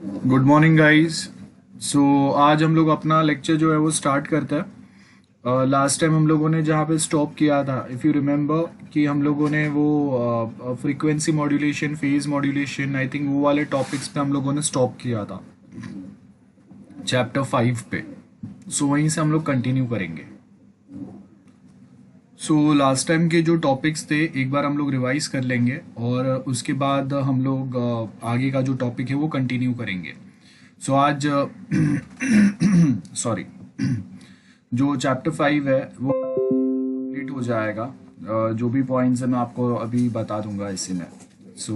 Good morning guys. सो आज हम लोग अपना लेक्चर जो है वो स्टार्ट करते हैं। लास्ट टाइम हम लोगों ने जहाँ पे स्टॉप किया था, इफ़ यू रिमेंबर, कि हम लोगों ने वो frequency modulation, phase modulation, I think वो वाले टॉपिक्स पे हम लोगों ने स्टॉप किया था, चैप्टर 5 पे। सो वहीं से हम लोग कंटिन्यू करेंगे। सो लास्ट टाइम के जो टॉपिक्स थे एक बार हम लोग रिवाइज कर लेंगे और उसके बाद हम लोग आगे का जो टॉपिक है वो कंटिन्यू करेंगे। सो आज सॉरी जो चैप्टर 5 है वो कंप्लीट हो जाएगा। जो भी पॉइंट्स है मैं आपको अभी बता दूंगा इसी में। So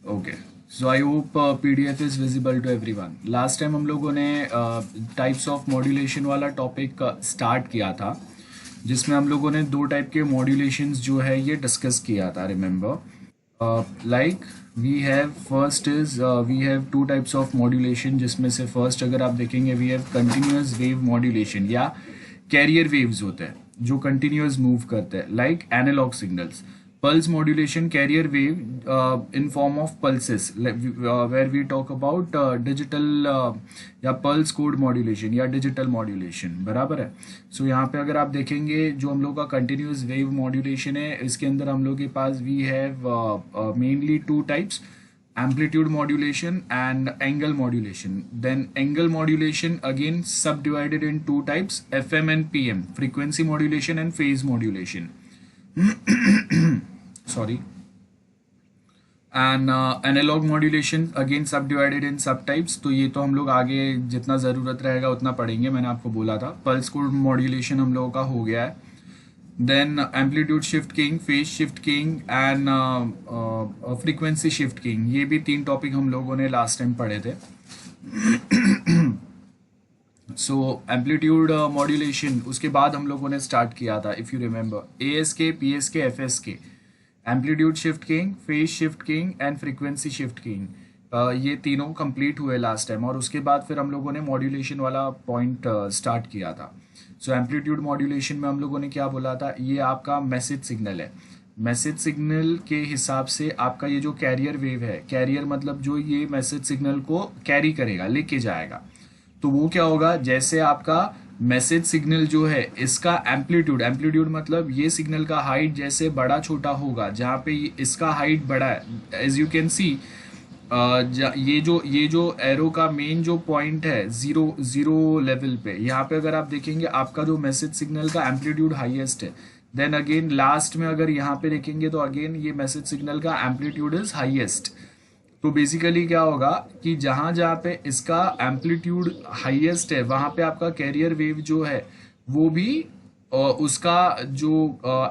okay, so I hope PDF is visible to everyone. Last time हम लोगों ने टाइप्स ऑफ मॉड्यूलेशन वाला टॉपिक स्टार्ट किया था, जिसमें हम लोगों ने दो टाइप के मॉड्यूलेशंस जो है ये डिस्कस किया था। Remember, like we have first is we have two types of modulation, जिसमें से फर्स्ट अगर आप देखेंगे we have continuous wave modulation या कैरियर वेव्स होते हैं जो कंटिन्यूअस मूव करते हैं, like analog signals. Pulse modulation, carrier wave in form of pulses, where we talk about digital या पल्स कोड मॉड्यूलेशन या डिजिटल मॉड्यूलेशन, बराबर है। सो यहाँ पे अगर आप देखेंगे जो हम लोग का कंटिन्यूअस वेव मॉड्यूलेशन है, इसके अंदर हम लोग के पास we have mainly two types, amplitude modulation and angle modulation. Then angle modulation again subdivided in two types, FM and PM, frequency modulation and phase modulation. Sorry. And analog modulation again subdivided in subtypes. तो ये तो हम लोग आगे जितना ज़रूरत रहेगा उतना पढ़ेंगे, मैंने आपको बोला था। पल्स कोड मॉड्यूलेशन हम लोगों का हो गया है। Then amplitude shift king, phase shift king and frequency shift king, ये भी तीन टॉपिक हम लोगों ने लास्ट टाइम पढ़े थे। सो एम्पलीट्यूड मॉड्यूलेशन उसके बाद हम लोगों ने स्टार्ट किया था, if you remember, ASK, PSK, FSK, amplitude shift king, phase shift king and frequency shift king. ये तीनों कंप्लीट हुए लास्ट टाइम, और उसके बाद फिर हम लोगों ने मॉड्यूलेशन वाला पॉइंट स्टार्ट किया था। सो एम्पलीट्यूड मॉड्यूलेशन में हम लोगों ने क्या बोला था, ये आपका मैसेज सिग्नल है। मैसेज सिग्नल के हिसाब से आपका ये जो कैरियर वेव है, कैरियर मतलब जो ये मैसेज सिग्नल को कैरी करेगा, लेके जाएगा, तो वो क्या होगा, जैसे आपका मैसेज सिग्नल जो है इसका एम्पलीट्यूड, एम्पलीट्यूड मतलब ये सिग्नल का हाइट जैसे बड़ा छोटा होगा, जहाँ पे इसका हाइट बड़ा है, एज यू कैन सी, ये जो एरो का मेन जो पॉइंट है जीरो जीरो लेवल पे, यहाँ पे अगर आप देखेंगे आपका जो मैसेज सिग्नल का एम्पलीट्यूड हाईएस्ट है। देन अगेन लास्ट में अगर यहाँ पे देखेंगे तो अगेन ये मैसेज सिग्नल का एम्पलीट्यूड इज हाईएस्ट। तो बेसिकली क्या होगा कि जहां जहां पे इसका एम्पलीट्यूड हाईएस्ट है, वहां पे आपका कैरियर वेव जो है वो भी उसका जो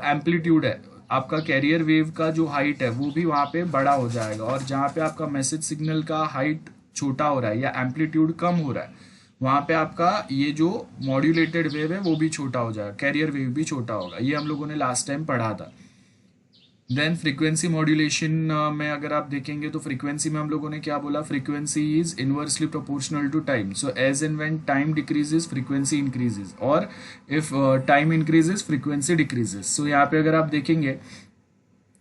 एम्पलीट्यूड है, आपका कैरियर वेव का जो हाइट है वो भी वहां पे बड़ा हो जाएगा। और जहां पे आपका मैसेज सिग्नल का हाइट छोटा हो रहा है या एम्पलीट्यूड कम हो रहा है, वहां पे आपका ये जो मॉड्यूलेटेड वेव है वो भी छोटा हो जाएगा, कैरियर वेव भी छोटा होगा। ये हम लोगों ने लास्ट टाइम पढ़ा था। देन फ्रीक्वेंसी मॉड्यूलेशन में अगर आप देखेंगे तो फ्रीक्वेंसी में हम लोगों ने क्या बोला, frequency is inversely proportional to time. So as and when time decreases frequency increases, और if time increases frequency decreases. So यहाँ पे अगर आप देखेंगे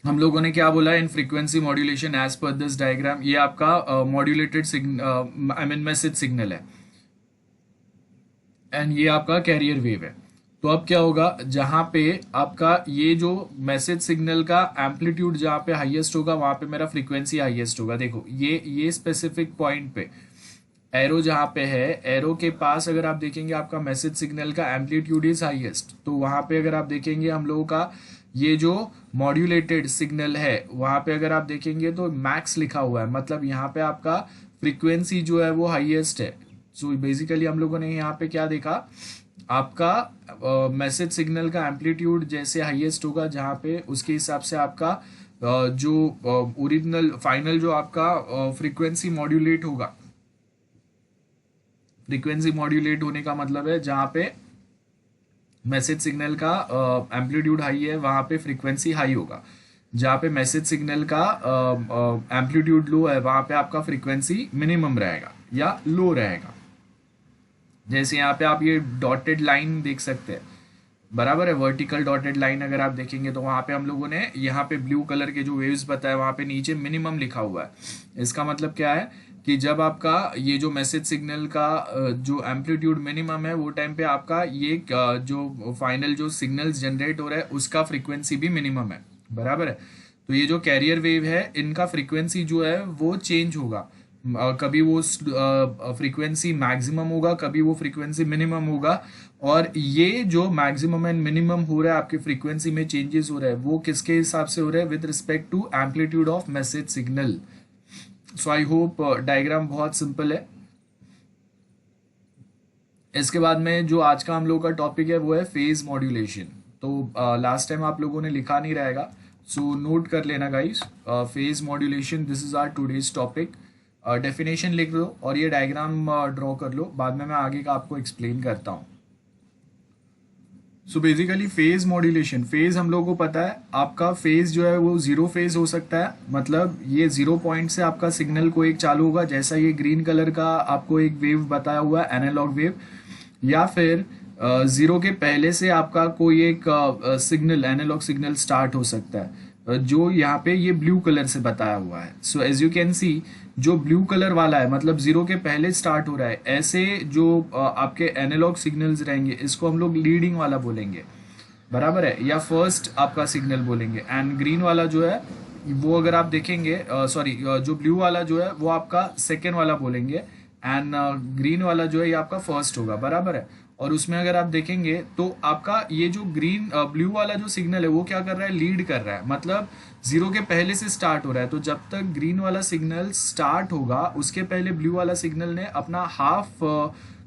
हम लोगों ने क्या बोला, in frequency modulation as per this diagram, ये आपका modulated signal, I mean message signal है, एंड ये आपका कैरियर वेव है। तो अब क्या होगा, जहां पे आपका ये जो मैसेज सिग्नल का एम्पलीट्यूड जहां पे हाईएस्ट होगा वहां पे मेरा फ्रीक्वेंसी हाईएस्ट होगा। देखो ये स्पेसिफिक पॉइंट पे एरो जहां पे है, एरो के पास अगर आप देखेंगे आपका मैसेज सिग्नल का एम्पलीट्यूड इज हाईएस्ट, तो वहां पे अगर आप देखेंगे हम लोगों का ये जो मॉड्यूलेटेड सिग्नल है वहां पे अगर आप देखेंगे तो मैक्स लिखा हुआ है, मतलब यहाँ पे आपका फ्रीक्वेंसी जो है वो हाईएस्ट है। सो बेसिकली हम लोगों ने यहाँ पे क्या देखा, आपका मैसेज सिग्नल का एम्पलीट्यूड जैसे हाईएस्ट होगा जहाँ पे, उसके हिसाब से आपका जो ओरिजिनल फाइनल जो आपका फ्रीक्वेंसी मॉड्यूलेट होगा, फ्रीक्वेंसी मॉड्यूलेट होने का मतलब है जहाँ पे मैसेज सिग्नल का एम्पलीट्यूड हाई है वहाँ पे फ्रीक्वेंसी हाई होगा, जहाँ पे मैसेज सिग्नल का एम्पलीट्यूड लो है वहाँ पे आपका फ्रीक्वेंसी मिनिमम रहेगा या लो रहेगा। जैसे यहाँ पे आप ये डॉटेड लाइन देख सकते हैं, बराबर है। वर्टिकल डॉटेड लाइन अगर आप देखेंगे तो वहां पे हम लोगों ने यहाँ पे ब्लू कलर के जो वेव्स बताए वहां पे नीचे मिनिमम लिखा हुआ है। इसका मतलब क्या है कि जब आपका ये जो मैसेज सिग्नल का जो एम्पलीट्यूड मिनिमम है वो टाइम पे आपका ये जो फाइनल जो सिग्नल्स जनरेट हो रहा है उसका फ्रीक्वेंसी भी मिनिमम है। बराबर है। तो ये जो कैरियर वेव है इनका फ्रीक्वेंसी जो है वो चेंज होगा। कभी वो फ्रीक्वेंसी मैक्सिमम होगा, कभी वो फ्रीक्वेंसी मिनिमम होगा। और ये जो मैक्सिमम एंड मिनिमम हो रहा है आपके फ्रीक्वेंसी में चेंजेस हो रहा है वो किसके हिसाब से हो रहा है? With respect to amplitude of message signal. So I hope diagram बहुत सिंपल है। इसके बाद में जो आज का हम लोग का टॉपिक है वो है फेज मॉड्यूलेशन। तो लास्ट टाइम आप लोगों ने लिखा नहीं रहेगा, सो नोट कर लेना guys. Phase modulation, this is our today's topic. Definition लिख लो और ये डायग्राम ड्रॉ कर लो, बाद में मैं आगे का आपको एक्सप्लेन करता हूँ। So basically phase modulation, phase हम लोगों को पता है आपका फेज जो है वो जीरो फेज हो सकता है। मतलब ये 0 पॉइंट से आपका सिग्नल को एक चालू होगा, जैसा ये ग्रीन कलर का आपको एक वेव बताया हुआ है एनालॉग वेव, या फिर 0 के पहले से आपका कोई एक सिग्नल एनालॉग सिग्नल स्टार्ट हो सकता है, जो यहाँ पे ये ब्लू कलर से बताया हुआ है। So as you can see जो ब्लू कलर वाला है मतलब 0 के पहले स्टार्ट हो रहा है, ऐसे जो आपके एनालॉग सिग्नल्स रहेंगे इसको हम लोग लीडिंग वाला बोलेंगे। बराबर है, या फर्स्ट आपका सिग्नल बोलेंगे। एंड ग्रीन वाला जो है वो अगर आप देखेंगे, सॉरी जो ब्लू वाला जो है वो आपका सेकेंड वाला बोलेंगे। एंड ग्रीन वाला जो है ये आपका फर्स्ट होगा। बराबर है। और उसमें अगर आप देखेंगे तो आपका ये जो ग्रीन ब्लू वाला जो सिग्नल है वो क्या कर रहा है? लीड कर रहा है। मतलब 0 के पहले से स्टार्ट हो रहा है। तो जब तक ग्रीन वाला सिग्नल स्टार्ट होगा उसके पहले ब्लू वाला सिग्नल ने अपना हाफ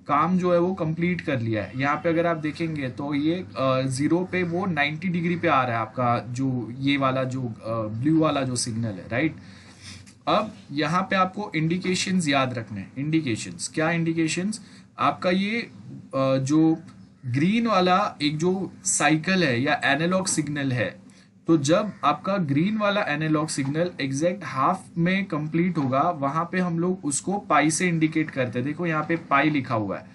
काम जो है वो कंप्लीट कर लिया है। यहाँ पे अगर आप देखेंगे तो ये 0 पे वो 90 डिग्री पे आ रहा है आपका जो ये वाला जो ब्लू वाला जो सिग्नल है, राइट। अब यहाँ पे आपको इंडिकेशंस याद रखने हैं। इंडिकेशंस क्या? इंडिकेशंस आपका ये जो ग्रीन वाला एक जो साइकिल है या एनालॉग सिग्नल है, तो जब आपका ग्रीन वाला एनालॉग सिग्नल एग्जैक्ट हाफ में कंप्लीट होगा वहां पे हम लोग उसको पाई से इंडिकेट करते हैं। देखो यहाँ पे पाई लिखा हुआ है।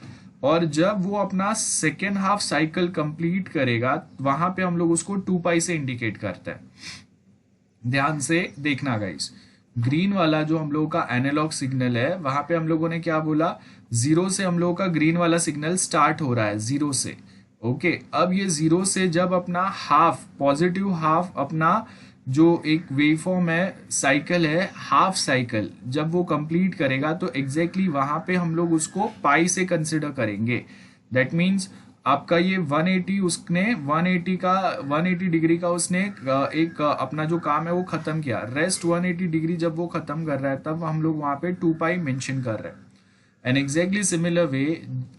और जब वो अपना सेकेंड हाफ साइकिल कंप्लीट करेगा वहां पे हम लोग उसको 2 पाई से इंडिकेट करते हैं। ध्यान से देखना गाइस, ग्रीन वाला जो हम लोगों का एनालॉग सिग्नल है वहां पे हम लोगों ने क्या बोला? 0 से हम लोगों का ग्रीन वाला सिग्नल स्टार्ट हो रहा है, 0 से। ओके, अब ये 0 से जब अपना हाफ पॉजिटिव हाफ अपना जो एक वेवफॉर्म है साइकिल है हाफ साइकिल जब वो कंप्लीट करेगा तो एग्जैक्टली वहां पे हम लोग उसको पाई से कंसिडर करेंगे। दैट मीन्स आपका ये 180 उसने 180 डिग्री का उसने एक अपना जो काम है वो खत्म किया। रेस्ट 180 डिग्री जब वो खत्म कर रहा है तब हम लोग वहां पे 2 पाई मेंशन कर रहे हैं। एंड एग्जैक्टली सिमिलर वे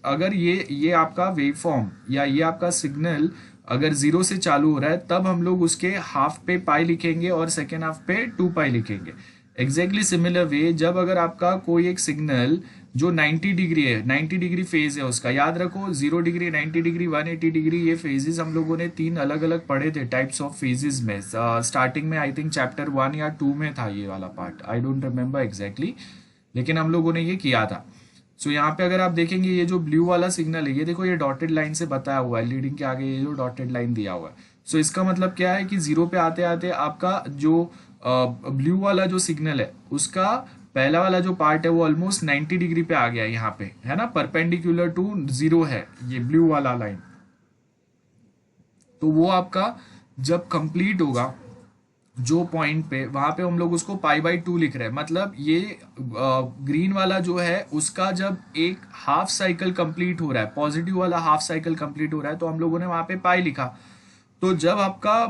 अगर ये आपका वेव फॉर्म या ये आपका सिग्नल अगर 0 से चालू हो रहा है तब हम लोग उसके हाफ पे पाई लिखेंगे और सेकेंड हाफ पे 2 पाई लिखेंगे। एग्जैक्टली सिमिलर वे जब अगर आपका कोई एक सिग्नल जो 90 डिग्री है, 90 डिग्री फेज है उसका, याद रखो 0 डिग्री, 90 डिग्री, 180 डिग्री, ये फेजेस हम लोगों ने 3 अलग अलग पढ़े थे टाइप्स ऑफ फेजेस में। स्टार्टिंग में आई थिंक चैप्टर 1 या 2 में था ये वाला part, I don't remember exactly, लेकिन हम लोगों ने ये किया था। सो यहाँ पे अगर आप देखेंगे ये जो ब्लू वाला सिग्नल है ये देखो ये डॉटेड लाइन से बताया हुआ है, लीडिंग के आगे ये जो डॉटेड लाइन दिया हुआ है। सो इसका मतलब क्या है कि 0 पे आते आते आपका जो ब्लू वाला जो सिग्नल है उसका पहला वाला जो पार्ट है वो ऑलमोस्ट 90 डिग्री पे आ गया है, यहाँ पे है ना, परपेंडिकुलर टू 0 है ये ब्लू वाला लाइन। तो वो आपका जब कंप्लीट होगा जो पॉइंट पे वहां पे हम लोग उसको π/2 लिख रहे हैं। मतलब ये ग्रीन वाला जो है उसका जब एक हाफ साइकिल कंप्लीट हो रहा है, पॉजिटिव वाला हाफ साइकिल कंप्लीट हो रहा है तो हम लोगों ने वहां पे पाई लिखा। तो जब आपका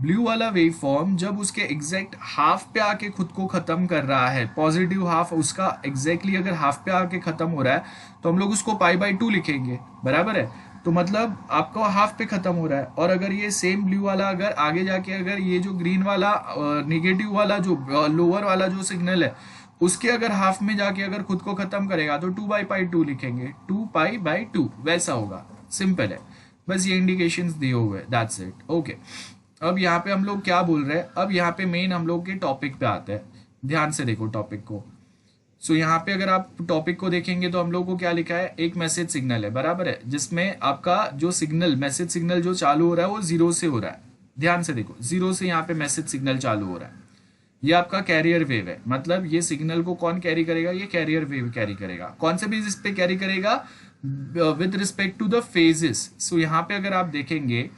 ब्लू वाला वेव फॉर्म जब उसके एग्जैक्ट हाफ पे आके खुद को खत्म कर रहा है, पॉजिटिव हाफ उसका एग्जैक्टली अगर हाफ पे आके खत्म हो रहा है तो हम लोग उसको π/2 लिखेंगे। बराबर है। तो मतलब आपका हाफ पे खत्म हो रहा है। और अगर ये सेम ब्लू वाला अगर आगे जाके अगर ये जो ग्रीन वाला निगेटिव वाला जो लोअर वाला जो सिग्नल है उसके अगर हाफ में जाके अगर खुद को खत्म करेगा तो 2/2 लिखेंगे, 2π/2 वैसा होगा। सिंपल है, बस ये इंडिकेशंस दिए हुए, दैट्स इट। ओके, अब यहाँ पे हम लोग क्या बोल रहे हैं? अब यहाँ पे मेन हम लोग के टॉपिक पे आते हैं। ध्यान से देखो टॉपिक को। सो यहाँ पे अगर आप टॉपिक को देखेंगे तो हम लोग को क्या लिखा है, एक मैसेज सिग्नल है, बराबर है, जिसमें आपका जो सिग्नल मैसेज सिग्नल जो चालू हो रहा है वो जीरो से हो रहा है। ध्यान से देखो, जीरो से यहाँ पे मैसेज सिग्नल चालू हो रहा है। ये आपका कैरियर वेव है, मतलब ये सिग्नल को कौन कैरी करेगा, ये कैरियर वेव कैरी करेगा। कौन से बेसिस पे कैरी करेगा, with respect to the phases. So यहाँ पे अगर आप देखेंगे,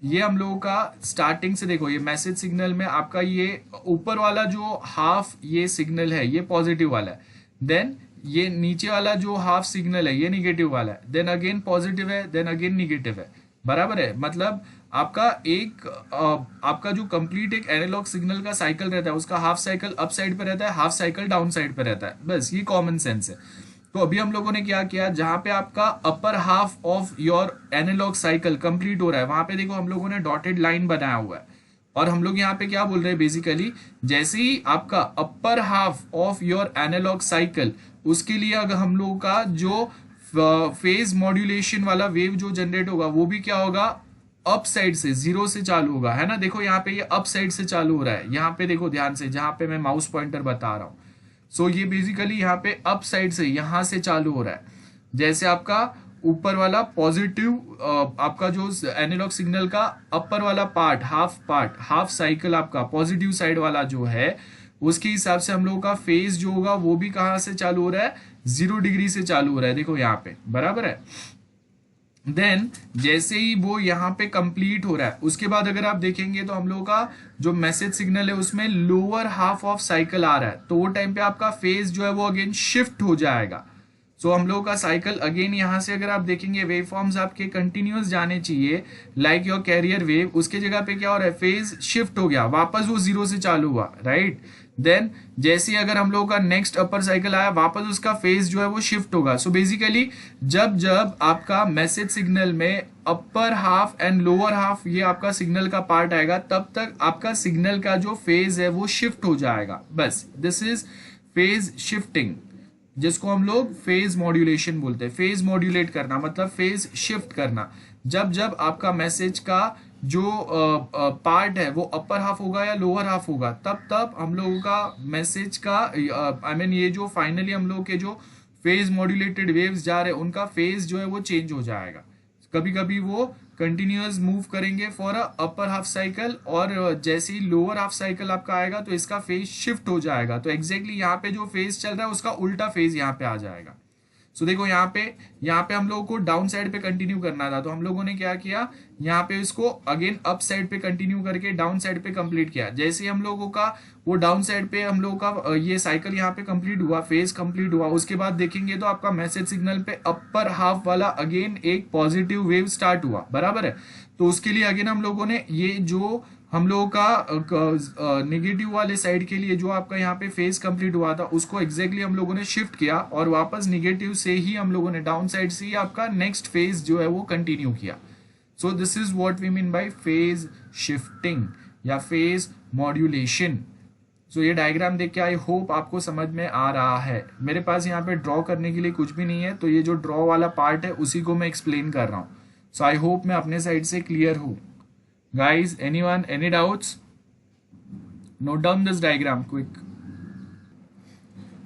ये हम लोगों का स्टार्टिंग से देखो, ये मैसेज सिग्नल में आपका ये ऊपर वाला जो हाफ ये सिग्नल है ये पॉजिटिव वाला है, देन ये नीचे वाला जो हाफ सिग्नल है ये निगेटिव वाला है, देन अगेन पॉजिटिव है, देन अगेन निगेटिव है, बराबर है। मतलब आपका एक आपका जो कंप्लीट एक एनालॉग सिग्नल का साइकिल रहता है, उसका हाफ साइकिल अप साइड पे रहता है, हाफ साइकिल डाउन साइड पे रहता है, बस ये कॉमन सेंस है। तो अभी हम लोगों ने क्या किया, जहां पे आपका upper half of your analog cycle complete हो रहा है, वहां पे देखो हम लोगों ने डॉटेड लाइन बनाया हुआ है। और हम लोग यहाँ पे क्या बोल रहे हैं, बेसिकली जैसे ही आपका upper half of your analog cycle, उसके लिए अगर हम लोगों का जो फेज मॉड्यूलेशन वाला वेव जो जनरेट होगा वो भी क्या होगा, अप साइड से, जीरो से चालू होगा, है ना। देखो यहाँ पे ये अप साइड से चालू हो रहा है, यहाँ पे देखो ध्यान से, जहां पे मैं माउस पॉइंटर बता रहा हूँ। सो ये बेसिकली यहाँ पे अप साइड से यहां से चालू हो रहा है। जैसे आपका ऊपर वाला पॉजिटिव आपका जो एनालॉग सिग्नल का अपर वाला पार्ट, हाफ साइकिल आपका पॉजिटिव साइड वाला जो है, उसके हिसाब से हम लोगों का फेज जो होगा वो भी कहां से चालू हो रहा है, 0 डिग्री से चालू हो रहा है, देखो यहाँ पे, बराबर है। देन जैसे ही वो यहाँ पे कंप्लीट हो रहा है, उसके बाद अगर आप देखेंगे तो हम लोगों का जो मैसेज सिग्नल है उसमें लोअर हाफ ऑफ साइकिल आ रहा है, तो वो टाइम पे आपका फेज जो है वो अगेन शिफ्ट हो जाएगा। सो हम लोगों का साइकिल अगेन यहाँ से अगर आप देखेंगे वेव फॉर्म्स आपके कंटिन्यूअस जाने चाहिए, लाइक योर कैरियर वेव, उसके जगह पे क्या हो रहा है, फेज शिफ्ट हो गया, वापस वो जीरो से चालू हुआ, राइट। देन जैसे अगर हम लोगों का नेक्स्ट अपर साइकिल आया, वापस उसका फेज जो है वो शिफ्ट होगा। सो बेसिकली जब जब आपका मैसेज सिग्नल में upper half and lower half ये आपका सिग्नल का पार्ट आएगा, तब तक आपका सिग्नल का जो फेज है वो शिफ्ट हो जाएगा, बस दिस इज फेज शिफ्टिंग, जिसको हम लोग फेज मॉड्यूलेशन बोलते हैं। फेज मॉड्यूलेट करना मतलब फेज शिफ्ट करना। जब जब आपका मैसेज का जो पार्ट है वो अपर हाफ होगा या लोअर हाफ होगा, तब तब हम लोगों का मैसेज का आई मीन ये जो फाइनली हम लोग के जो फेज मॉड्यूलेटेड वेव्स जा रहे हैं उनका फेज जो है वो चेंज हो जाएगा। कभी कभी वो कंटिन्यूअस मूव करेंगे for a upper half cycle, और जैसे ही लोअर हाफ साइकिल आपका आएगा तो इसका फेज शिफ्ट हो जाएगा। तो एग्जैक्टली यहाँ पे जो फेज चल रहा है उसका उल्टा फेज यहाँ पे आ जाएगा। सो देखो यहाँ पे हम लोगों को डाउन साइड पे कंटिन्यू करना था, तो हम लोगों ने क्या किया, यहाँ पे इसको अगेन अप साइड पे कंटिन्यू करके डाउन साइड पे कंप्लीट किया। जैसे हम लोगों का वो डाउन साइड पे हम लोगों का ये साइकिल यहाँ पे कंप्लीट हुआ, फेज कंप्लीट हुआ, उसके बाद देखेंगे तो आपका मैसेज सिग्नल पे अपर हाफ वाला अगेन एक पॉजिटिव वेव स्टार्ट हुआ, बराबर है। तो उसके लिए अगेन हम लोगों ने ये जो हम लोगों का नेगेटिव वाले साइड के लिए जो आपका यहाँ पे फेज कंप्लीट हुआ था उसको एग्जैक्टली हम लोगों ने शिफ्ट किया, और वापस नेगेटिव से ही हम लोगों ने डाउन साइड से ही आपका नेक्स्ट फेज जो है वो कंटिन्यू किया। So this is what we mean by phase shifting या फेज मॉड्यूलेशन। सो ये डायग्राम देख के आई होप आपको समझ में आ रहा है। मेरे पास यहाँ पे ड्रॉ करने के लिए कुछ भी नहीं है, तो ये जो ड्रॉ वाला पार्ट है उसी को मैं एक्सप्लेन कर रहा हूँ। सो आई होप मैं अपने साइड से क्लियर हूँ। Guys, anyone, any doubts? Note down this diagram quick.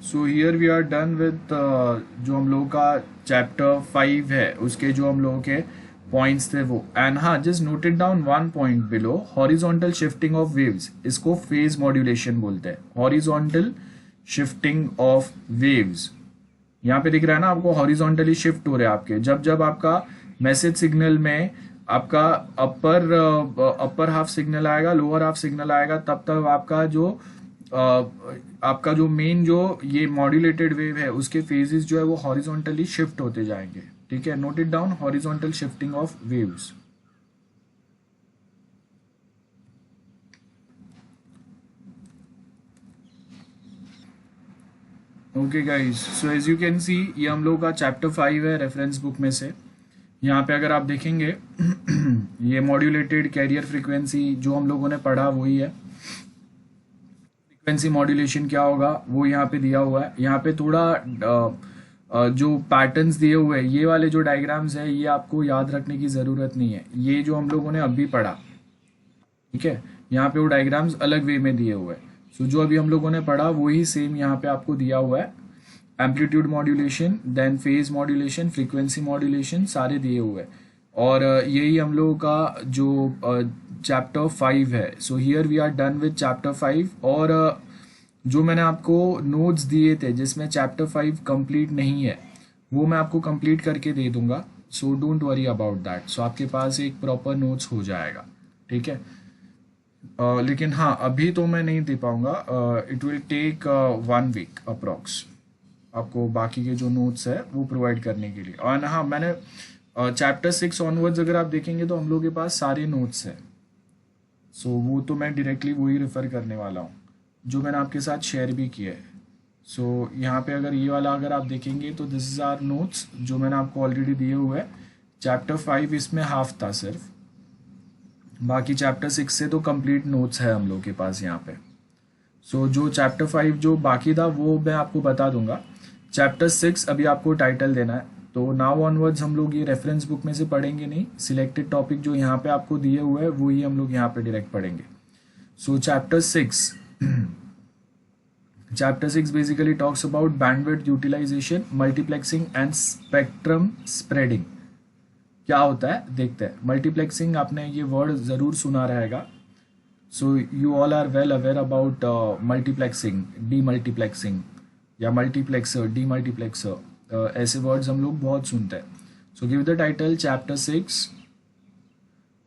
So here we are done with जो हम लोगों का चैप्टर 5 है उसके जो हम लोगों के पॉइंट्स थे वो। एंड हाँ, just noted down one point below, horizontal shifting of waves, इसको फेज मॉड्यूलेशन बोलते हैं। हॉरिजॉन्टल शिफ्टिंग ऑफ वेव्स, यहाँ पे दिख रहा है ना आपको, हॉरिजॉन्टली शिफ्ट हो रहे हैं आपके। जब जब आपका मैसेज सिग्नल में आपका अपर हाफ सिग्नल आएगा, लोअर हाफ सिग्नल आएगा, तब तक आपका जो मेन जो ये मॉड्यूलेटेड वेव है उसके फेजेस जो है वो हॉरिजॉन्टली शिफ्ट होते जाएंगे। ठीक है, note it down, horizontal shifting of waves. Okay guys, so as you can see ये हम लोग का चैप्टर 5 है रेफरेंस बुक में से। यहाँ पे अगर आप देखेंगे ये मॉड्यूलेटेड कैरियर फ्रीक्वेंसी जो हम लोगों ने पढ़ा वही है। फ्रीक्वेंसी मॉड्यूलेशन क्या होगा वो यहाँ पे दिया हुआ है। यहाँ पे थोड़ा जो पैटर्न्स दिए हुए हैं, ये वाले जो डायग्राम्स है ये आपको याद रखने की ज़रूरत नहीं है, ये जो हम लोगों ने अभी पढ़ा, ठीक है। यहाँ पे वो डायग्राम्स अलग वे में दिए हुए हैं। सो जो अभी हम लोगों ने पढ़ा वही सेम यहाँ पे आपको दिया हुआ है। Amplitude modulation, then phase modulation, frequency modulation, सारे दिए हुए हैं। और यही हम लोगों का जो चैप्टर 5 है। So here we are done with chapter 5। और जो मैंने आपको नोट्स दिए थे जिसमें चैप्टर 5 कंप्लीट नहीं है, वो मैं आपको कंप्लीट करके दे दूंगा। So don't worry about that. So आपके पास एक प्रॉपर नोट्स हो जाएगा, ठीक है। लेकिन हाँ, अभी तो मैं नहीं दे पाऊंगा। It will take 1 week approx आपको बाकी के जो नोट्स है वो प्रोवाइड करने के लिए। और हाँ, मैंने चैप्टर 6 ऑनवर्ड्स अगर आप देखेंगे तो हम लोग के पास सारे नोट्स हैं। सो वो तो मैं डायरेक्टली वही रेफ़र करने वाला हूँ जो मैंने आपके साथ शेयर भी किया है। सो यहाँ पे अगर ये वाला अगर आप देखेंगे तो दिस इज़ आर नोट्स जो मैंने आपको ऑलरेडी दिए हुए हैं। चैप्टर 5 इसमें हाफ था सिर्फ, बाकी चैप्टर 6 से तो कंप्लीट नोट्स है हम लोग के पास यहाँ पे। सो जो चैप्टर 5 जो बाकी था वो मैं आपको बता दूंगा। चैप्टर 6 अभी आपको टाइटल देना है, तो नाउ ऑनवर्ड्स हम लोग ये रेफरेंस बुक में से पढ़ेंगे नहीं। सिलेक्टेड टॉपिक जो यहाँ पे आपको दिए हुए हैं वो ही हम लोग यहाँ पे डायरेक्ट पढ़ेंगे। So chapter 6 chapter 6 basically talks about bandwidth utilization, multiplexing and spectrum spreading. क्या होता है देखते हैं। मल्टीप्लेक्सिंग आपने ये वर्ड ज़रूर सुना रहेगा। So you all are well aware about multiplexing, demultiplexing या मल्टीप्लेक्सर, डीमल्टीप्लेक्सर, ऐसे वर्ड्स हम लोग बहुत सुनते हैं। So give the title chapter 6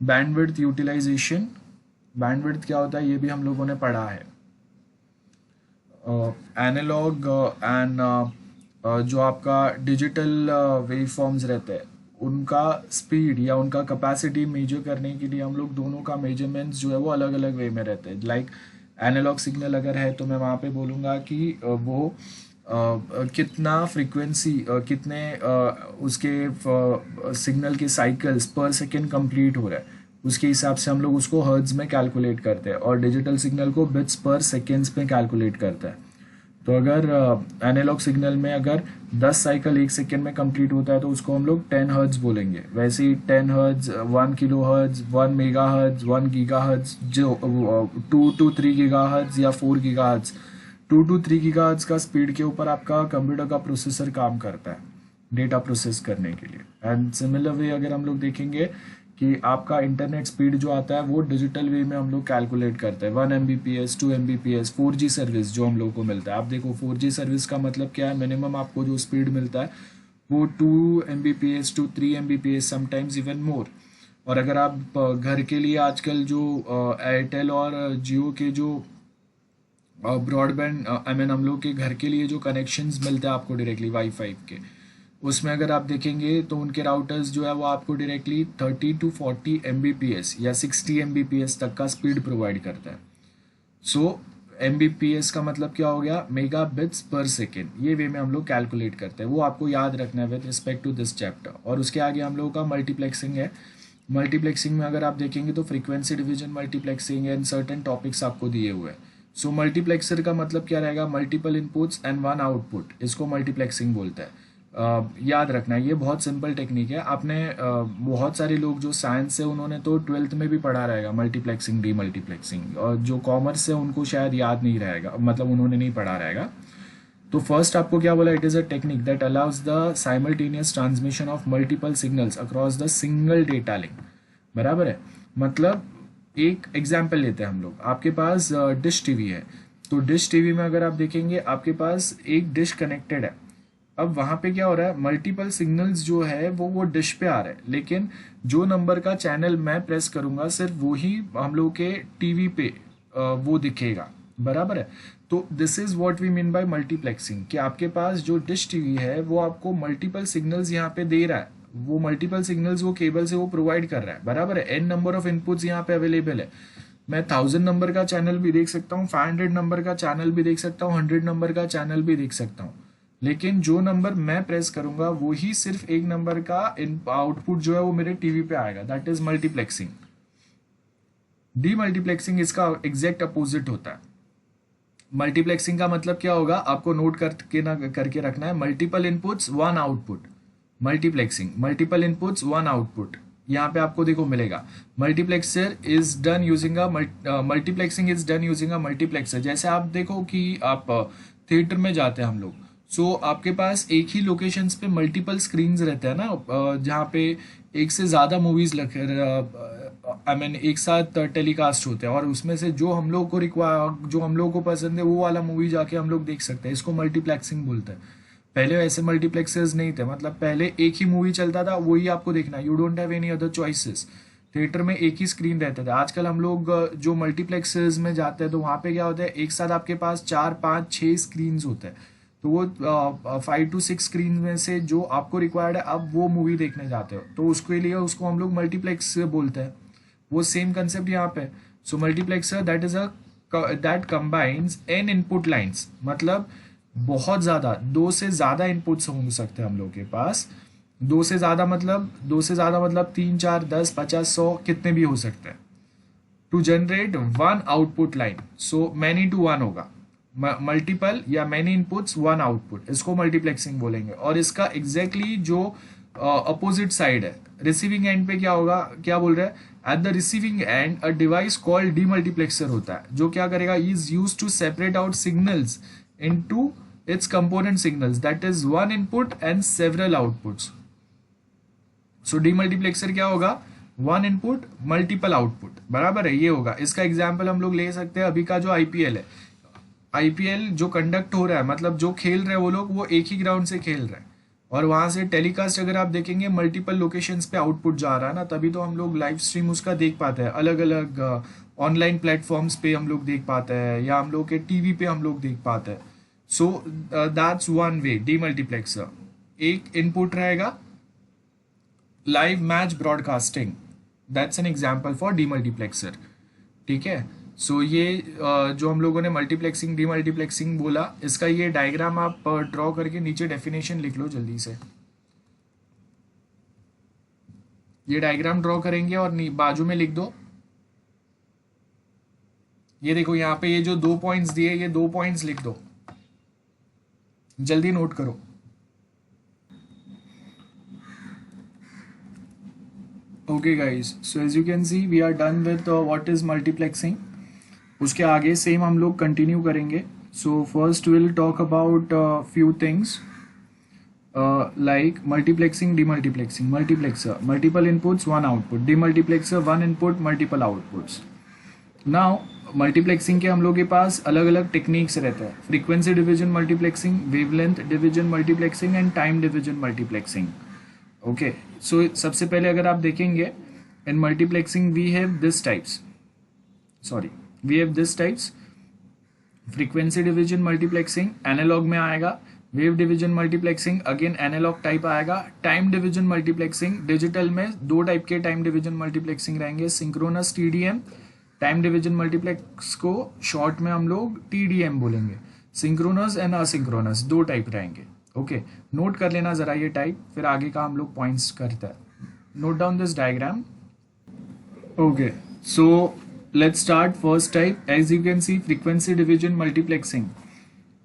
bandwidth utilization. Bandwidth क्या होता है ये भी हम लोगों ने पढ़ा है। एनालॉग एंड जो आपका डिजिटल वेव फॉर्म्स रहते हैं उनका स्पीड या उनका कैपेसिटी मेजर करने के लिए हम लोग दोनों का मेजरमेंट्स जो है वो अलग अलग वे में रहते हैं। लाइक एनालॉग सिग्नल अगर है तो मैं वहाँ पे बोलूँगा कि वो कितना फ्रीक्वेंसी, कितने उसके सिग्नल के साइकिल्स पर सेकेंड कंप्लीट हो रहा है, उसके हिसाब से हम लोग उसको हर्ट्ज में कैलकुलेट करते हैं। और डिजिटल सिग्नल को बिट्स पर सेकेंड्स में कैलकुलेट करता है। तो अगर एनालॉग सिग्नल में अगर 10 साइकिल 1 सेकेंड में कंप्लीट होता है तो उसको हम लोग 10 हर्ट्ज बोलेंगे। वैसे ही 10 hertz, 1 kilo hertz, 1 mega hertz, 1 giga hertz, जो 2 to 3 गीगा हर्ट्ज या 4 giga hertz, 2 to 3 giga hertz का स्पीड के ऊपर आपका कंप्यूटर का प्रोसेसर काम करता है डेटा प्रोसेस करने के लिए। एंड सिमिलर वे अगर हम लोग देखेंगे कि आपका इंटरनेट स्पीड जो आता है वो डिजिटल वे में हम लोग कैलकुलेट करते हैं। 1 Mbps, 2 Mbps, 4G सर्विस जो हम लोग को मिलता है। आप देखो 4G सर्विस का मतलब क्या है, मिनिमम आपको जो स्पीड मिलता है वो 2 Mbps to 3 Mbps, sometimes even more. और अगर आप घर के लिए आजकल जो एयरटेल और जियो के जो ब्रॉडबैंड आई मीन हम लोग के घर के लिए जो कनेक्शंस मिलते हैं आपको डायरेक्टली वाईफाई के, उसमें अगर आप देखेंगे तो उनके राउटर्स जो है वो आपको डायरेक्टली 30 to 40 Mbps या 60 Mbps तक का स्पीड प्रोवाइड करता है। सो Mbps का मतलब क्या हो गया, मेगा बिट्स पर सेकेंड। ये वे में हम लोग कैलकुलेट करते हैं, वो आपको याद रखना है with respect to this chapter. और उसके आगे हम लोगों का मल्टीप्लेक्सिंग है। मल्टीप्लेक्सिंग में अगर आप देखेंगे तो frequency division multiplexing and certain topics आपको दिए हुए हैं। सो मल्टीप्लेक्सर का मतलब क्या रहेगा, मल्टीपल इनपुट्स एंड 1 आउटपुट, इसको मल्टीप्लेक्सिंग बोलता है। याद रखना है, ये बहुत सिंपल टेक्निक है। आपने बहुत सारे लोग जो साइंस से उन्होंने तो 12th में भी पढ़ा रहेगा मल्टीप्लेक्सिंग, डीमल्टीप्लेक्सिंग, और जो कॉमर्स से उनको शायद याद नहीं रहेगा, मतलब उन्होंने नहीं पढ़ा रहेगा। तो फर्स्ट आपको क्या बोला, it is a technique that allows the simultaneous transmission of multiple signals across the single data link. बराबर है, मतलब एक एग्जाम्पल लेते हैं हम लोग। आपके पास डिश टीवी है, तो डिश टीवी में अगर आप देखेंगे आपके पास एक डिश कनेक्टेड है। अब वहाँ पे क्या हो रहा है, मल्टीपल सिग्नल्स जो है वो डिश पे आ रहे हैं, लेकिन जो नंबर का चैनल मैं प्रेस करूंगा सिर्फ वो ही हम लोग के टीवी पे वो दिखेगा। बराबर है, तो this is what we mean by multiplexing, कि आपके पास जो डिश टीवी है वो आपको मल्टीपल सिग्नल्स यहाँ पे दे रहा है। वो मल्टीपल सिग्नल्स वो केबल से वो प्रोवाइड कर रहा है। बराबर है, एन नंबर ऑफ इनपुट्स यहाँ पे अवेलेबल है। मैं 1000 नंबर का चैनल भी देख सकता हूँ, 500 नंबर का चैनल भी देख सकता हूँ, 100 नंबर का चैनल भी देख सकता हूँ, लेकिन जो नंबर मैं प्रेस करूंगा वो ही सिर्फ एक नंबर का आउटपुट जो है वो मेरे टीवी पे आएगा। That is multiplexing. डीमल्टीप्लेक्सिंग इसका एग्जैक्ट अपोजिट होता है। मल्टीप्लेक्सिंग का मतलब क्या होगा, आपको नोट करके रखना है, multiple inputs 1 output. Multiplexing, multiple inputs 1 output. यहाँ पे आपको देखो मिलेगा multiplexer is done using a multiplexing is done using a multiplexer. जैसे आप देखो कि आप थिएटर में जाते हैं हम लोग, सो आपके पास एक ही लोकेशंस पे मल्टीपल स्क्रीन्स रहते हैं ना, जहाँ पे एक से ज़्यादा मूवीज़ लग आई मीन एक साथ टेलीकास्ट होते हैं, और उसमें से जो हम लोग को रिक्वायर, जो हम लोग को पसंद है वो वाला मूवी जाके हम लोग देख सकते हैं। इसको मल्टीप्लेक्सिंग बोलते हैं। पहले वैसे मल्टीप्लेक्सेस नहीं थे, मतलब पहले एक ही मूवी चलता था, वही आपको देखना, you don't have any other choices. Theatre में एक ही स्क्रीन रहते थे। आजकल हम लोग जो मल्टीप्लेक्सेस में जाते हैं तो वहाँ पे क्या होता है, एक साथ आपके पास 4 5 6 स्क्रीन्स होते हैं। तो वो 5 to 6 स्क्रीन में से जो आपको रिक्वायर्ड है आप वो मूवी देखने जाते हो, तो उसके लिए उसको हम लोग मल्टीप्लेक्स बोलते हैं। वो सेम कंसेप्ट यहाँ पे। So multiplexer that is a that combines N input lines, मतलब बहुत ज़्यादा, दो से ज़्यादा इनपुट्स हो सकते हैं हम लोग के पास। दो से ज़्यादा मतलब 3 4 10 50 100 कितने भी हो सकते हैं, to generate one output line. So many to one होगा, मल्टीपल या मैनी इनपुट्स वन आउटपुट, इसको मल्टीप्लेक्सिंग बोलेंगे। और इसका एग्जैक्टली जो अपोजिट साइड है, रिसीविंग एंड पे क्या होगा, क्या बोल रहा है, at the receiving end a device called demultiplexer होता है, जो क्या करेगा, is use to separate out signals into its component signals, that is one input and several outputs. So demultiplexer क्या होगा, वन इनपुट मल्टीपल आउटपुट, बराबर है, ये होगा। इसका एग्जाम्पल हम लोग ले सकते हैं, अभी का जो आईपीएल है, आईपीएल जो कंडक्ट हो रहा है, मतलब जो खेल रहे हैं वो लोग, वो एक ही ग्राउंड से खेल रहे हैं, और वहां से टेलीकास्ट अगर आप देखेंगे मल्टीपल लोकेशंस पे आउटपुट जा रहा है ना, तभी तो हम लोग लाइव स्ट्रीम उसका देख पाते हैं। अलग अलग ऑनलाइन प्लेटफॉर्म्स पे हम लोग देख पाते हैं, या हम लोग के टीवी पे हम लोग देख पाते हैं। So that's one way demultiplexer. एक इनपुट रहेगा, live match broadcasting, that's an example for demultiplexer. ठीक है। सो ये जो हम लोगों ने मल्टीप्लेक्सिंग डीमल्टीप्लेक्सिंग बोला, इसका ये डायग्राम आप ड्रॉ करके नीचे डेफिनेशन लिख लो जल्दी से। ये डायग्राम ड्रॉ करेंगे और बाजू में लिख दो, ये देखो यहाँ पे ये जो 2 पॉइंट्स दिए, ये 2 पॉइंट्स लिख दो, जल्दी नोट करो। Okay guys, so as you can see we are done with what is multiplexing। उसके आगे सेम हम लोग कंटिन्यू करेंगे। So first will talk about few things like multiplexing, demultiplexing, multiplexer, multiple inputs, one output, demultiplexer, one input, multiple outputs। Now multiplexing के हम लोग के पास अलग अलग टेक्निक्स रहते हैं, frequency division multiplexing, wavelength division multiplexing and time division multiplexing. Okay, so सबसे पहले अगर आप देखेंगे in multiplexing we have this types, frequency division multiplexing analog में आएगा, wave division multiplexing again analog type आएगा, टाइम डिवीजन मल्टीप्लेक्सिंग डिजिटल में 2 type के टाइम डिवीजन मल्टीप्लेक्सिंग रहेंगे, synchronous TDM, time division multiplex को शॉर्ट में हम लोग टीडीएम बोलेंगे, सिंक्रोनस एंड असिंक्रोनस 2 टाइप रहेंगे। ओके, नोट कर लेना जरा ये टाइप, फिर आगे का हम लोग पॉइंट्स करते हैं। Note down this diagram. Okay, so let's start first type. As you can see frequency division multiplexing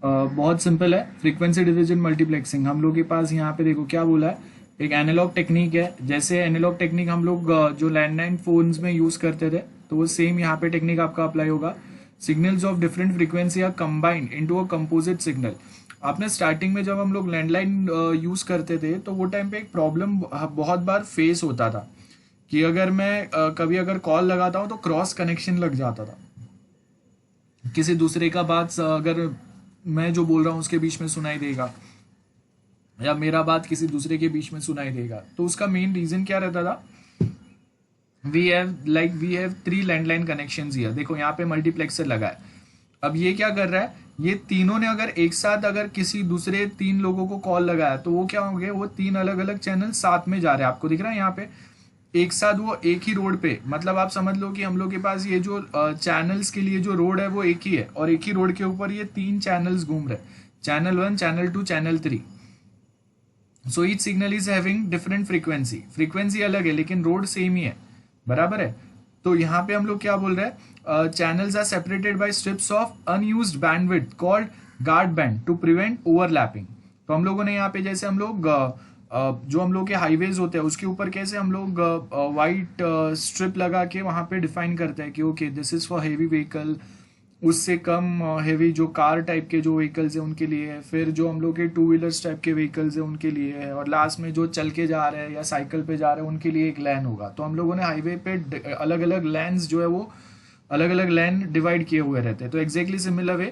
बहुत सिंपल है। फ्रीक्वेंसी डिवीजन मल्टीप्लेक्सिंग हम लोग के पास यहाँ पे देखो क्या बोला है, एक एनालॉग टेक्निक है। जैसे एनालॉग टेक्निक हम लोग जो लैंडलाइन फोन्स में यूज करते थे, तो वो सेम यहाँ पे टेक्निक आपका अप्लाई होगा। Signals of different frequency are combined into a composite signal. आपने स्टार्टिंग में जब हम लोग लैंडलाइन यूज करते थे तो वो टाइम पे एक प्रॉब्लम बहुत बार फेस होता था कि अगर मैं कभी अगर कॉल लगाता हूँ तो क्रॉस कनेक्शन लग जाता था, किसी दूसरे का बात अगर मैं जो बोल रहा हूँ उसके बीच में सुनाई देगा, या मेरा बात किसी दूसरे के बीच में सुनाई देगा। तो उसका मेन रीजन क्या रहता था, we have 3 landline connections here. देखो यहाँ पे मल्टीप्लेक्सर लगा है। अब ये क्या कर रहा है, ये तीनों ने अगर एक साथ अगर किसी दूसरे 3 लोगों को कॉल लगाया तो वो क्या होंगे, वो 3 अलग अलग चैनल साथ में जा रहे हैं। आपको दिख रहा है यहाँ पे एक साथ, वो एक ही रोड पे, मतलब आप समझ लो कि हम लोग के पास ये जो चैनल्स के लिए जो रोड है वो एक ही है, और एक ही रोड के ऊपर ये 3 चैनल्स घूम रहे, channel 1, channel 2, channel 3। So each signal is having different frequency अलग है लेकिन रोड सेम ही है, बराबर है। तो यहाँ पे हम लोग क्या बोल रहे हैं, channels are separated by strips of unused bandwidth called guard band to prevent overlapping. तो हम लोगों ने यहाँ पे जैसे हम लोग जो हम लोग के हाईवेज होते हैं उसके ऊपर कैसे हम लोग वाइट स्ट्रिप लगा के वहाँ पे डिफाइन करते हैं कि okay this is for heavy vehicle, उससे कम हेवी जो कार टाइप के जो व्हीकल्स हैं उनके लिए है, फिर जो हम लोग के टू व्हीलर्स टाइप के व्हीकल्स हैं उनके लिए है, और लास्ट में जो चल के जा रहे हैं या साइकिल पे जा रहे हैं उनके लिए एक लेन होगा। तो हम लोगों ने हाईवे पे अलग अलग लेन्स जो है वो अलग अलग लेन डिवाइड किए हुए रहते हैं। तो एग्जैक्टली सिमिलर वे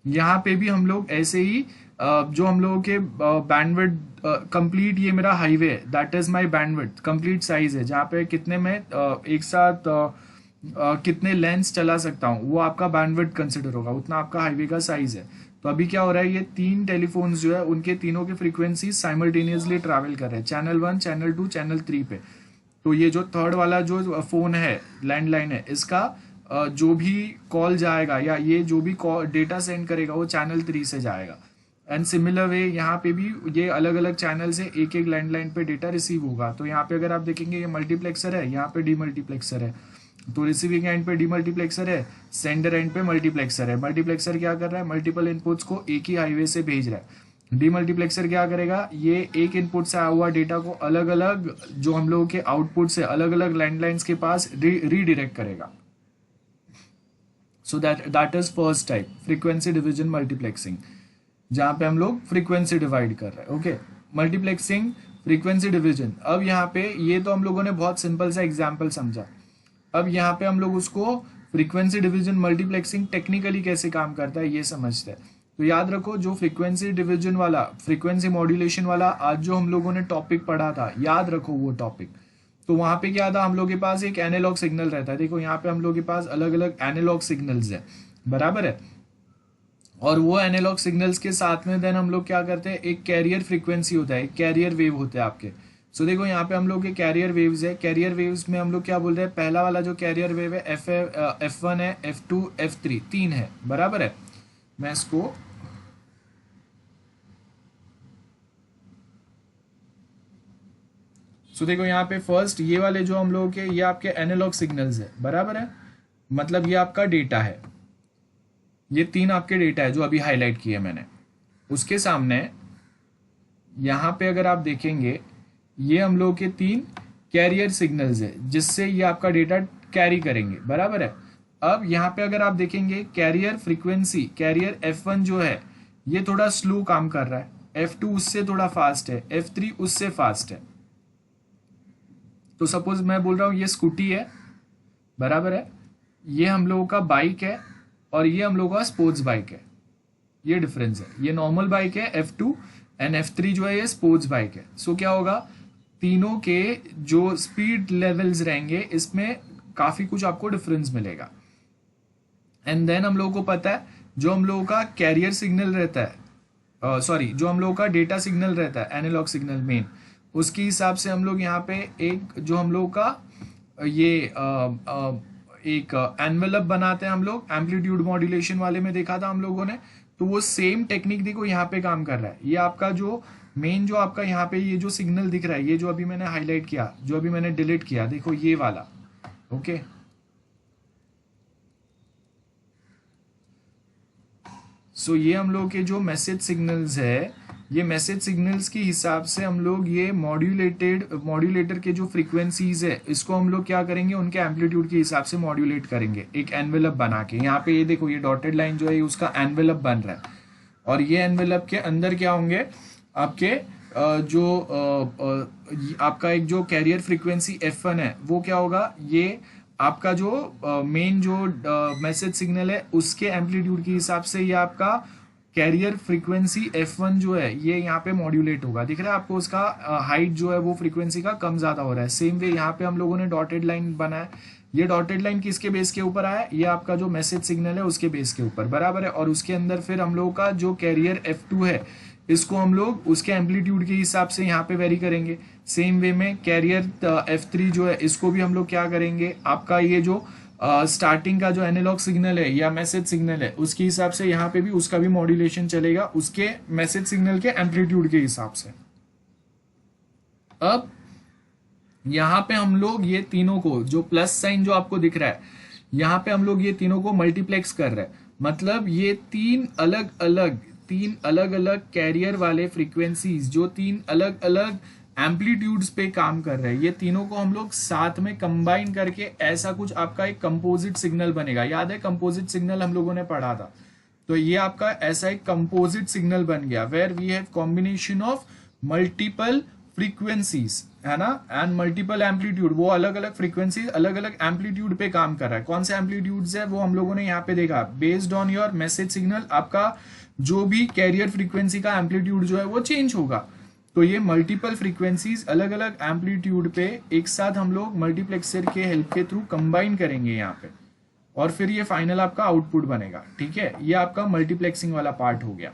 यहाँ पे भी हम लोग ऐसे ही जो हम लोगों के बैंडविड्थ कंप्लीट, ये मेरा हाईवे है, that is my bandwidth complete size है, जहाँ पे कितने में एक साथ कितने लेंस चला सकता हूँ वो आपका बैंडविड्थ कंसिडर होगा, उतना आपका हाईवे का साइज है। तो अभी क्या हो रहा है, ये तीन टेलीफोन्स जो है उनके तीनों के फ्रीक्वेंसी साइमल्टेनियसली ट्रैवल कर रहे हैं, चैनल 1, चैनल 2, चैनल 3 पे। तो ये जो थर्ड वाला जो फोन है, लैंडलाइन है, इसका जो भी कॉल जाएगा या ये जो भी डेटा सेंड करेगा वो चैनल 3 से जाएगा। एंड सिमिलर वे यहाँ पे भी ये अलग अलग चैनल से एक एक लैंडलाइन पे डेटा रिसीव होगा। तो यहाँ पे अगर आप देखेंगे ये मल्टीप्लेक्सर है, यहाँ पे डीमल्टीप्लेक्सर है। तो रिसीविंग एंड पे डीमल्टीप्लेक्सर है, सेंडर एंड पे मल्टीप्लेक्सर है। मल्टीप्लेक्सर क्या कर रहा है, मल्टीपल इनपुट्स को एक ही हाईवे से भेज रहा है। डीमल्टीप्लेक्सर क्या करेगा, ये एक इनपुट से आया हुआ डेटा को अलग अलग जो हम लोगों के आउटपुट से अलग अलग लैंडलाइंस के पास रीडायरेक्ट करेगा। So that is first type, frequency division multiplexing, जहां पे हम लोग फ्रीक्वेंसी डिवाइड कर रहे हैं। Okay, multiplexing, frequency division. अब यहाँ पे ये तो हम लोगों ने बहुत सिंपल सा एग्जाम्पल समझा। अब यहाँ पे हम लोग उसको फ्रीक्वेंसी डिवीजन मल्टीप्लेक्सिंग टेक्निकली कैसे काम करता है ये समझते हैं। तो याद रखो, जो फ्रीक्वेंसी डिवीजन वाला, फ्रीक्वेंसी मॉड्यूलेशन वाला आज जो हम लोगों ने टॉपिक पढ़ा था, याद रखो वो टॉपिक। तो वहां पे क्या था, हम लोग के पास एक एनालॉग सिग्नल रहता है। देखो यहाँ पे हम लोग के पास अलग अलग एनालॉग सिग्नल्स है, बराबर है। और वो एनालॉग सिग्नल्स के साथ में देन हम लोग क्या करते हैं, एक कैरियर फ्रीक्वेंसी होता है, एक कैरियर वेव होते हैं आपके। सो देखो यहाँ पे हम लोग के कैरियर वेव्स है। कैरियर वेव्स में हम लोग क्या बोल रहे हैं, पहला वाला जो कैरियर वेव है F1 है, F2, F3, 3 है, बराबर है। मैं इसको देखो यहाँ पे फर्स्ट ये वाले जो हम लोग के ये आपके एनालॉग सिग्नल्स है, बराबर है। मतलब ये आपका डेटा है, ये 3 आपके डेटा है जो अभी हाईलाइट किए मैंने। उसके सामने यहाँ पे अगर आप देखेंगे, ये हम लोग के 3 कैरियर सिग्नल्स है जिससे ये आपका डेटा कैरी करेंगे, बराबर है। अब यहाँ पे अगर आप देखेंगे कैरियर फ्रीक्वेंसी, कैरियर F1 जो है ये थोड़ा स्लो काम कर रहा है, F2 उससे थोड़ा फास्ट है, F3 उससे फास्ट है। तो सपोज मैं बोल रहा हूँ ये स्कूटी है, बराबर है, ये हम लोगों का बाइक है और ये हम लोगों का स्पोर्ट्स बाइक है। ये डिफरेंस है, ये नॉर्मल बाइक है F2 एंड F3 जो है ये स्पोर्ट्स बाइक है। सो क्या होगा, तीनों के जो स्पीड लेवल्स रहेंगे इसमें काफी कुछ आपको डिफरेंस मिलेगा। एंड देन हम लोगों को पता है जो हम लोगों का कैरियर सिग्नल रहता है, सॉरी जो हम लोगों का डेटा सिग्नल रहता है, एनालॉग सिग्नल मेन, उसके हिसाब से हम लोग यहाँ पे एक जो हम लोग का ये एक एनवेलप बनाते हैं हम लोग, एम्पलीट्यूड मॉड्यूलेशन वाले में देखा था हम लोगों ने। तो वो सेम टेक्निक देखो यहाँ पे काम कर रहा है। ये आपका जो मेन जो आपका यहाँ पे ये जो सिग्नल दिख रहा है, ये जो अभी मैंने हाईलाइट किया, जो अभी मैंने डिलीट किया, देखो ये वाला, ओके। सो ये हम लोग के जो मैसेज सिग्नल्स है, ये मैसेज सिग्नल्स के हिसाब से हम लोग ये मॉड्यूलेटर के जो फ्रीक्वेंसीज है इसको हम लोग क्या करेंगे, उनके एम्पलीट्यूड के हिसाब से मॉड्यूलेट करेंगे एक एनवेलप बना के। यहाँ पे ये देखो ये डॉटेड लाइन जो है उसका एनवेलप बन रहा है, और ये एनवेलप के अंदर क्या होंगे आपके जो आपका एक जो कैरियर फ्रीक्वेंसी F1 है वो क्या होगा, ये आपका जो मेन जो मैसेज सिग्नल है उसके एम्पलीट्यूड के हिसाब से ये आपका कैरियर फ्रीक्वेंसी F1 जो है ये यहाँ पे मॉड्यूलेट होगा। दिख रहा है आपको, उसका हाइट जो है वो फ्रीक्वेंसी का कम ज्यादा हो रहा है। सेम वे यहाँ पे हम लोगों ने डॉटेड लाइन बनाया, ये डॉटेड लाइन किसके बेस के ऊपर आया, ये आपका जो मैसेज सिग्नल है उसके बेस के ऊपर, बराबर है। और उसके अंदर फिर हम लोगों का जो कैरियर F2 है इसको हम लोग उसके एम्पलीट्यूड के हिसाब से यहाँ पे वेरी करेंगे। सेम वे में कैरियर F3 जो है इसको भी हम लोग क्या करेंगे, आपका ये जो स्टार्टिंग का जो एनालॉग सिग्नल है या मैसेज सिग्नल है उसके हिसाब से यहाँ पे भी उसका भी मॉड्यूलेशन चलेगा उसके मैसेज सिग्नल के एम्पलीट्यूड के हिसाब से। अब यहाँ पे हम लोग ये तीनों को, जो प्लस साइन जो आपको दिख रहा है यहाँ पे हम लोग ये तीनों को मल्टीप्लेक्स कर रहे हैं। मतलब ये तीन अलग अलग कैरियर वाले फ्रीक्वेंसीज जो 3 अलग अलग एम्पलीट्यूड्स पे काम कर रहे हैं। ये तीनों को हम लोग साथ में कंबाइन करके ऐसा कुछ आपका एक कंपोजिट सिग्नल बनेगा। याद है कंपोजिट सिग्नल हम लोगों ने पढ़ा था। तो ये आपका ऐसा एक कंपोजिट सिग्नल बन गया where we have combination of multiple frequencies, है ना, एंड मल्टीपल एम्पलीट्यूड। वो अलग अलग फ्रीक्वेंसीज अलग अलग एम्पलीट्यूड पे काम कर रहा है। कौन से एम्पलीट्यूड्स है वो हम लोगों ने यहाँ पे देखा। Based on your message signal आपका जो भी कैरियर फ्रीक्वेंसी का एम्पलीट्यूड जो है वो चेंज होगा। तो ये मल्टीपल फ्रीक्वेंसीज अलग अलग एम्पलीट्यूड पे एक साथ हम लोग मल्टीप्लेक्सर के हेल्प के थ्रू कंबाइन करेंगे यहाँ पे, और फिर ये फाइनल आपका आउटपुट बनेगा। ठीक है, ये आपका मल्टीप्लेक्सिंग वाला पार्ट हो गया।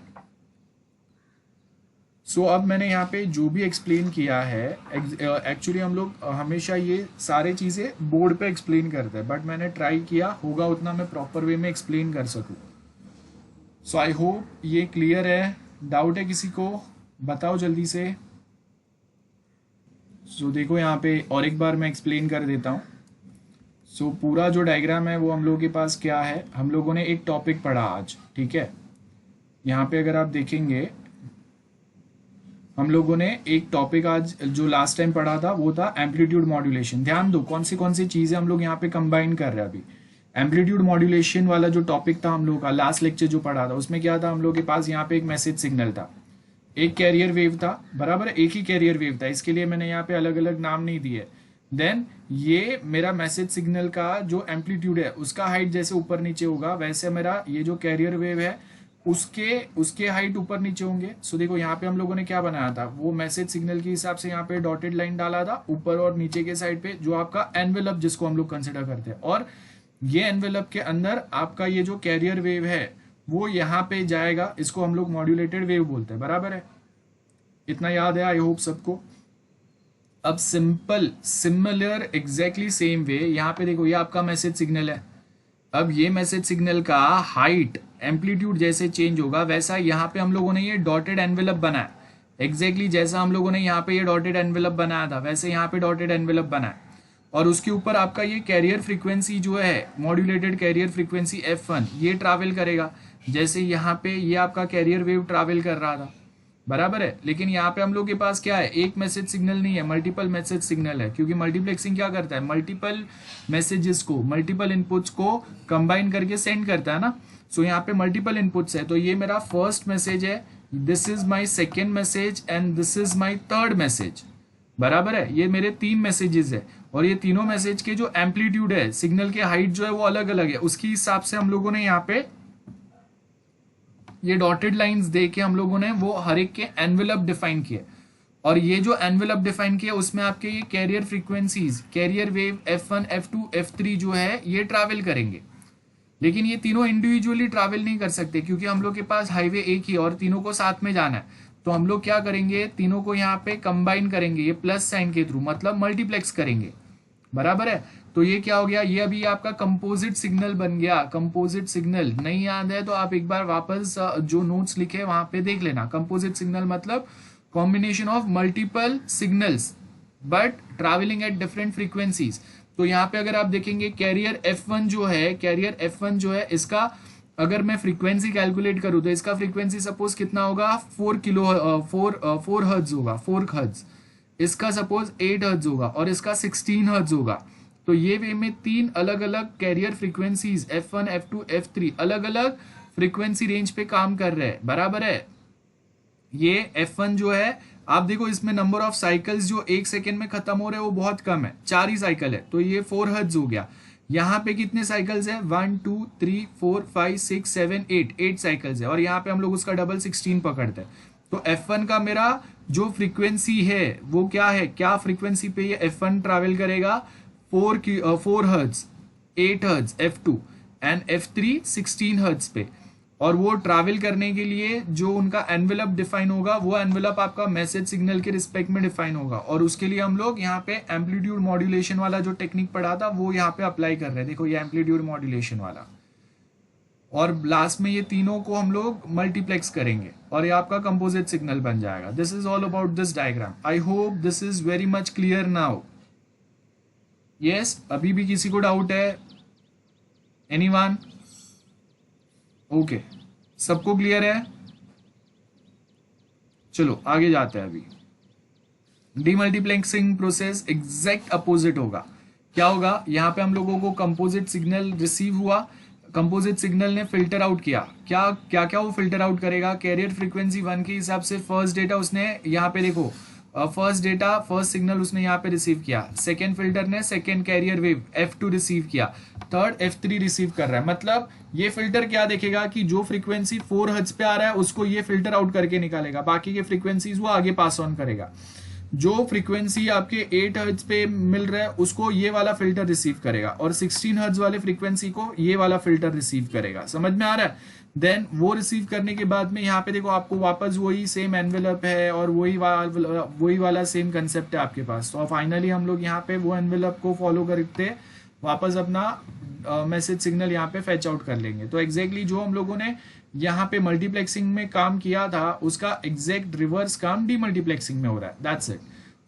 सो अब मैंने यहाँ पे जो भी एक्सप्लेन किया है, एक्चुअली हम लोग हमेशा ये सारे चीज़ें बोर्ड पे एक्सप्लेन करते हैं, बट मैंने ट्राई किया होगा उतना मैं प्रॉपर वे में एक्सप्लेन कर सकूँ। सो आई होप ये क्लियर है। डाउट है किसी को बताओ जल्दी से। सो देखो यहाँ पे और एक बार मैं एक्सप्लेन कर देता हूँ। सो पूरा जो डायग्राम है वो हम लोगों के पास क्या है, हम लोगों ने एक टॉपिक पढ़ा आज। ठीक है, यहाँ पे अगर आप देखेंगे हम लोगों ने एक टॉपिक आज जो लास्ट टाइम पढ़ा था वो था एम्पलीट्यूड मॉड्यूलेशन। ध्यान दो कौन सी चीजें हम लोग यहाँ पे कंबाइन कर रहे हैं अभी। एम्पलीट्यूड मॉड्यूलेशन वाला जो टॉपिक था हम लोग का लास्ट लेक्चर जो पढ़ा था, उसमें क्या था, हम लोग के पास यहाँ पे एक मैसेज सिग्नल था, एक कैरियर वेव था, बराबर, एक ही कैरियर वेव था। इसके लिए मैंने यहाँ पे अलग अलग नाम नहीं दिए। देन ये मेरा मैसेज सिग्नल का जो एम्पलीट्यूड है उसका हाइट जैसे ऊपर नीचे होगा, वैसे मेरा ये जो कैरियर वेव है उसके हाइट ऊपर नीचे होंगे। सो देखो यहाँ पे हम लोगों ने क्या बनाया था, वो मैसेज सिग्नल के हिसाब से यहाँ पे डॉटेड लाइन डाला था ऊपर और नीचे के साइड पे, जो आपका एनवेलप जिसको हम लोग कंसिडर करते हैं। और ये एनवेलप के अंदर आपका ये जो कैरियर वेव है वो यहाँ पे जाएगा, इसको हम लोग मॉड्यूलेटेड वेव बोलते हैं, बराबर है। इतना याद है आई होप सबको। अब सिमिलर एग्जैक्टली सेम वे यहाँ पे देखो, ये आपका मैसेज सिग्नल है। अब ये मैसेज सिग्नल का हाइट एम्पलीट्यूड जैसे चेंज होगा वैसा यहाँ पे हम लोगों ने ये डॉटेड एनवेलप बनाया। एग्जैक्टली जैसा हम लोगों ने यहाँ पे ये डॉटेड एनवेलप बनाया था वैसे यहाँ पे डॉटेड एनवेलप बनाया, और उसके ऊपर आपका ये कैरियर फ्रीक्वेंसी जो है मॉड्यूलेटेड कैरियर फ्रीक्वेंसी F1 ये ट्रैवल करेगा। जैसे यहाँ पे ये आपका कैरियर वेव ट्रैवल कर रहा था, बराबर है। लेकिन यहाँ पे हम लोग के पास क्या है, एक मैसेज सिग्नल नहीं है, मल्टीपल मैसेज सिग्नल है, क्योंकि मल्टीप्लेक्सिंग क्या करता है, मल्टीपल मैसेजेस को, मल्टीपल इनपुट्स को कंबाइन करके सेंड करता है ना। सो यहाँ पे मल्टीपल इनपुट्स है, तो ये मेरा फर्स्ट मैसेज है, this is my second message and this is my third message, बराबर है। ये मेरे 3 मैसेजेस है, और ये तीनों मैसेज के जो एम्पलीट्यूड है, सिग्नल के हाइट जो है वो अलग अलग है। उसके हिसाब से हम लोगों ने यहाँ पे ये डॉटेड लाइंस दे के हम लोगों ने वो हर एक के एनवेलप डिफाइन किए, और ये जो एनवेलप डिफाइन किया उसमें आपके ये career frequencies, carrier wave F1, F2, F3 जो है ये ट्रैवल करेंगे। लेकिन ये तीनों इंडिविजुअली ट्रैवल नहीं कर सकते, क्योंकि हम लोग के पास हाईवे एक ही और तीनों को साथ में जाना है। तो हम लोग क्या करेंगे, तीनों को यहाँ पे कंबाइन करेंगे ये प्लस साइन के थ्रू, मतलब मल्टीप्लेक्स करेंगे, बराबर है। तो ये क्या हो गया, ये अभी आपका कंपोजिट सिग्नल बन गया। कंपोजिट सिग्नल नहीं याद है तो आप एक बार वापस जो नोट्स लिखे वहां पे देख लेना। कंपोजिट सिग्नल मतलब combination of multiple signals but travelling at different frequencies. तो यहाँ पे अगर आप देखेंगे कैरियर F1 जो है, कैरियर F1 जो है, इसका अगर मैं फ्रीक्वेंसी कैलकुलेट करूँ तो इसका फ्रीक्वेंसी सपोज कितना होगा, 4 हर्ट्ज होगा, 4 हर्ट्ज। इसका सपोज 8 हर्ट्ज होगा और इसका 16 हर्ट्ज होगा। तो ये वे में 3 अलग अलग career frequencies F1, F2, F3 अलग अलग फ्रीक्वेंसी रेंज पे काम कर रहे हैं, बराबर है। ये F1 जो है आप देखो इसमें नंबर ऑफ साइकिल्स जो 1 सेकेंड में खत्म हो रहे हैं वो बहुत कम है, 4 ही साइकिल है, तो ये 4 हर्ट्ज हो गया। यहाँ पे कितने साइकिल्स है, 1 2 3 4 5 6 7 8 साइकिल्स है, और यहाँ पे हम लोग उसका डबल 16 पकड़ते हैं। तो F1 का मेरा जो फ्रीक्वेंसी है वो क्या है, क्या फ्रीक्वेंसी पे ये F1 ट्रैवल करेगा, 4 hertz, 8 hertz F2 and F3 16 hertz पे। और वो ट्रैवल करने के लिए जो उनका एनवेलप डिफाइन होगा वो एनवेलप आपका मैसेज सिग्नल के रिस्पेक्ट में डिफाइन होगा, और उसके लिए हम लोग यहाँ पे एम्पलीट्यूड मॉड्यूलेशन वाला जो टेक्निक पढ़ा था वो यहाँ पे अप्लाई कर रहे हैं। देखो ये एम्पलीट्यूड मॉड्यूलेशन वाला, और लास्ट में ये तीनों को हम लोग मल्टीप्लेक्स करेंगे और ये आपका कंपोजिट सिग्नल बन जाएगा। This is all about this diagram. I hope this is very much clear now. Yes, अभी भी किसी को डाउट है, एनीवन? ओके, सबको क्लियर है? चलो आगे जाते हैं अभी। डीमल्टीप्लेक्सिंग प्रोसेस एग्जैक्ट अपोजिट होगा। क्या होगा, यहाँ पे हम लोगों को कंपोजिट सिग्नल रिसीव हुआ, कंपोजिट सिग्नल ने फिल्टर आउट किया। क्या क्या क्या वो फिल्टर आउट करेगा, कैरियर फ्रीक्वेंसी 1 के हिसाब से फर्स्ट डेटा उसने यहाँ पे देखो, फर्स्ट सिग्नल उसने यहाँ पे रिसीव किया, सेकेंड फिल्टर ने second carrier wave F2 receive किया, थर्ड F3 रिसीव कर रहा है। मतलब ये फिल्टर क्या देखेगा कि जो फ्रीक्वेंसी 4 हर्ट्ज पे आ रहा है उसको ये फिल्टर आउट करके निकालेगा, बाकी के फ्रीक्वेंसीज वो आगे पास ऑन करेगा। जो फ्रीक्वेंसी आपके 8 हर्ट्ज पे मिल रहा है उसको ये वाला फिल्टर रिसीव करेगा, और 16 हर्ट्ज वाले फ्रीक्वेंसी को ये वाला फिल्टर रिसीव करेगा। समझ में आ रहा है? देन वो रिसीव करने के बाद में यहाँ पे देखो आपको वापस वही सेम एनवेलप है और वही वाला सेम कंसेप्ट है आपके पास। तो फाइनली हम लोग यहाँ पे वो एनवेलप को फॉलो करते वापस अपना मैसेज सिग्नल यहाँ पे फैच आउट कर लेंगे। तो एग्जैक्टली जो हम लोगों ने यहाँ पे मल्टीप्लेक्सिंग में काम किया था उसका एग्जैक्ट रिवर्स काम डीमल्टीप्लेक्सिंग में हो रहा है। That's it.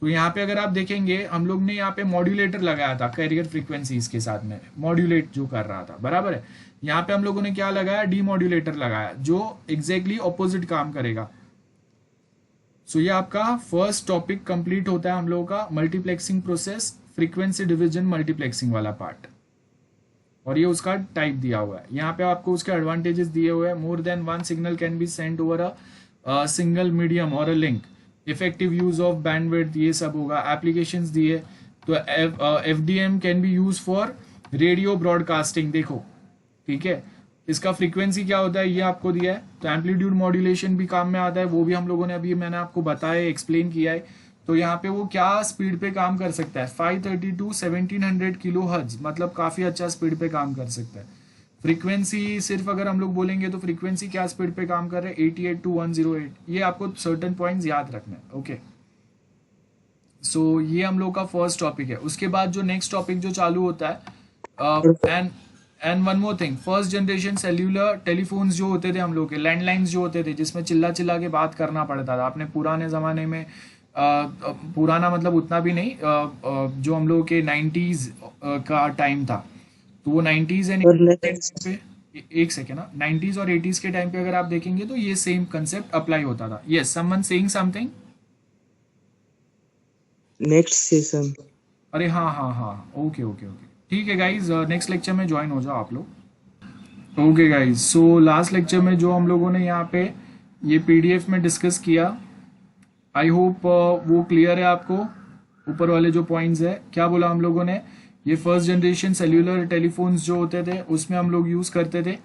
तो यहाँ पे अगर आप देखेंगे हम लोग ने यहाँ पे मॉड्यूलेटर लगाया था कैरियर फ्रीक्वेंसीज के साथ में, मॉड्यूलेट जो कर रहा था, बराबर है। यहाँ पे हम लोगों ने क्या लगाया, डीमॉड्यूलेटर लगाया जो एग्जैक्टली ऑपोजिट काम करेगा। सो ये आपका फर्स्ट टॉपिक कंप्लीट होता है हम लोगों का, multiplexing process, frequency division multiplexing वाला पार्ट। और ये उसका टाइप दिया हुआ है यहाँ पे, आपको उसके एडवांटेजेस दिए हुए हैं। More than one signal can be sent over a single medium और a link, effective use of bandwidth, ये सब होगा। एप्लीकेशंस दिए तो FDM can be use for radio broadcasting, देखो ठीक है। इसका फ्रीक्वेंसी क्या होता है ये आपको दिया है। तो एम्पलीट्यूड मॉड्यूलेशन भी काम में आता है, वो भी हम लोगों ने अभी मैंने आपको बताया, एक्सप्लेन किया है। तो यहाँ पे वो क्या स्पीड पे काम कर सकता है, 530 to 1700 किलो हर्ट्ज, मतलब काफी अच्छा स्पीड पे काम कर सकता है। फ्रीक्वेंसी सिर्फ अगर हम लोग बोलेंगे तो फ्रीक्वेंसी क्या स्पीड पे काम कर रहे हैं, 88 to 108। ये आपको सर्टेन पॉइंट्स याद रखना है, ओके। सो ये हम लोग का फर्स्ट टॉपिक है। उसके बाद जो नेक्स्ट टॉपिक जो चालू होता है, and one more thing, first generation cellular telephones जो होते थे हम लोग के, लैंडलाइंस जो होते थे जिसमें चिल्ला चिल्ला के बात करना पड़ता था। आपने पुराने ज़माने में पुराना मतलब उतना भी नहीं, जो हम लोग के 90s का टाइम था, तो वो 90s एंड पे, एक सेकेंड ना, 90s और 80s के टाइम पे अगर आप देखेंगे तो ये सेम कंसेप्ट अप्लाई होता था। Yes, someone saying something. Next session. अरे हाँ हाँ हाँ, ओके ओके ओके, ठीक है गाइज, नेक्स्ट लेक्चर में ज्वाइन हो जाओ आप लोग। Okay guys, so last lecture में जो हम लोगों ने यहाँ पे ये PDF में डिस्कस किया, आई होप वो क्लियर है आपको। ऊपर वाले जो पॉइंट्स है, क्या बोला हम लोगों ने, ये फर्स्ट जनरेशन सेल्यूलर टेलीफोन्स जो होते थे उसमें हम लोग यूज़ करते थे,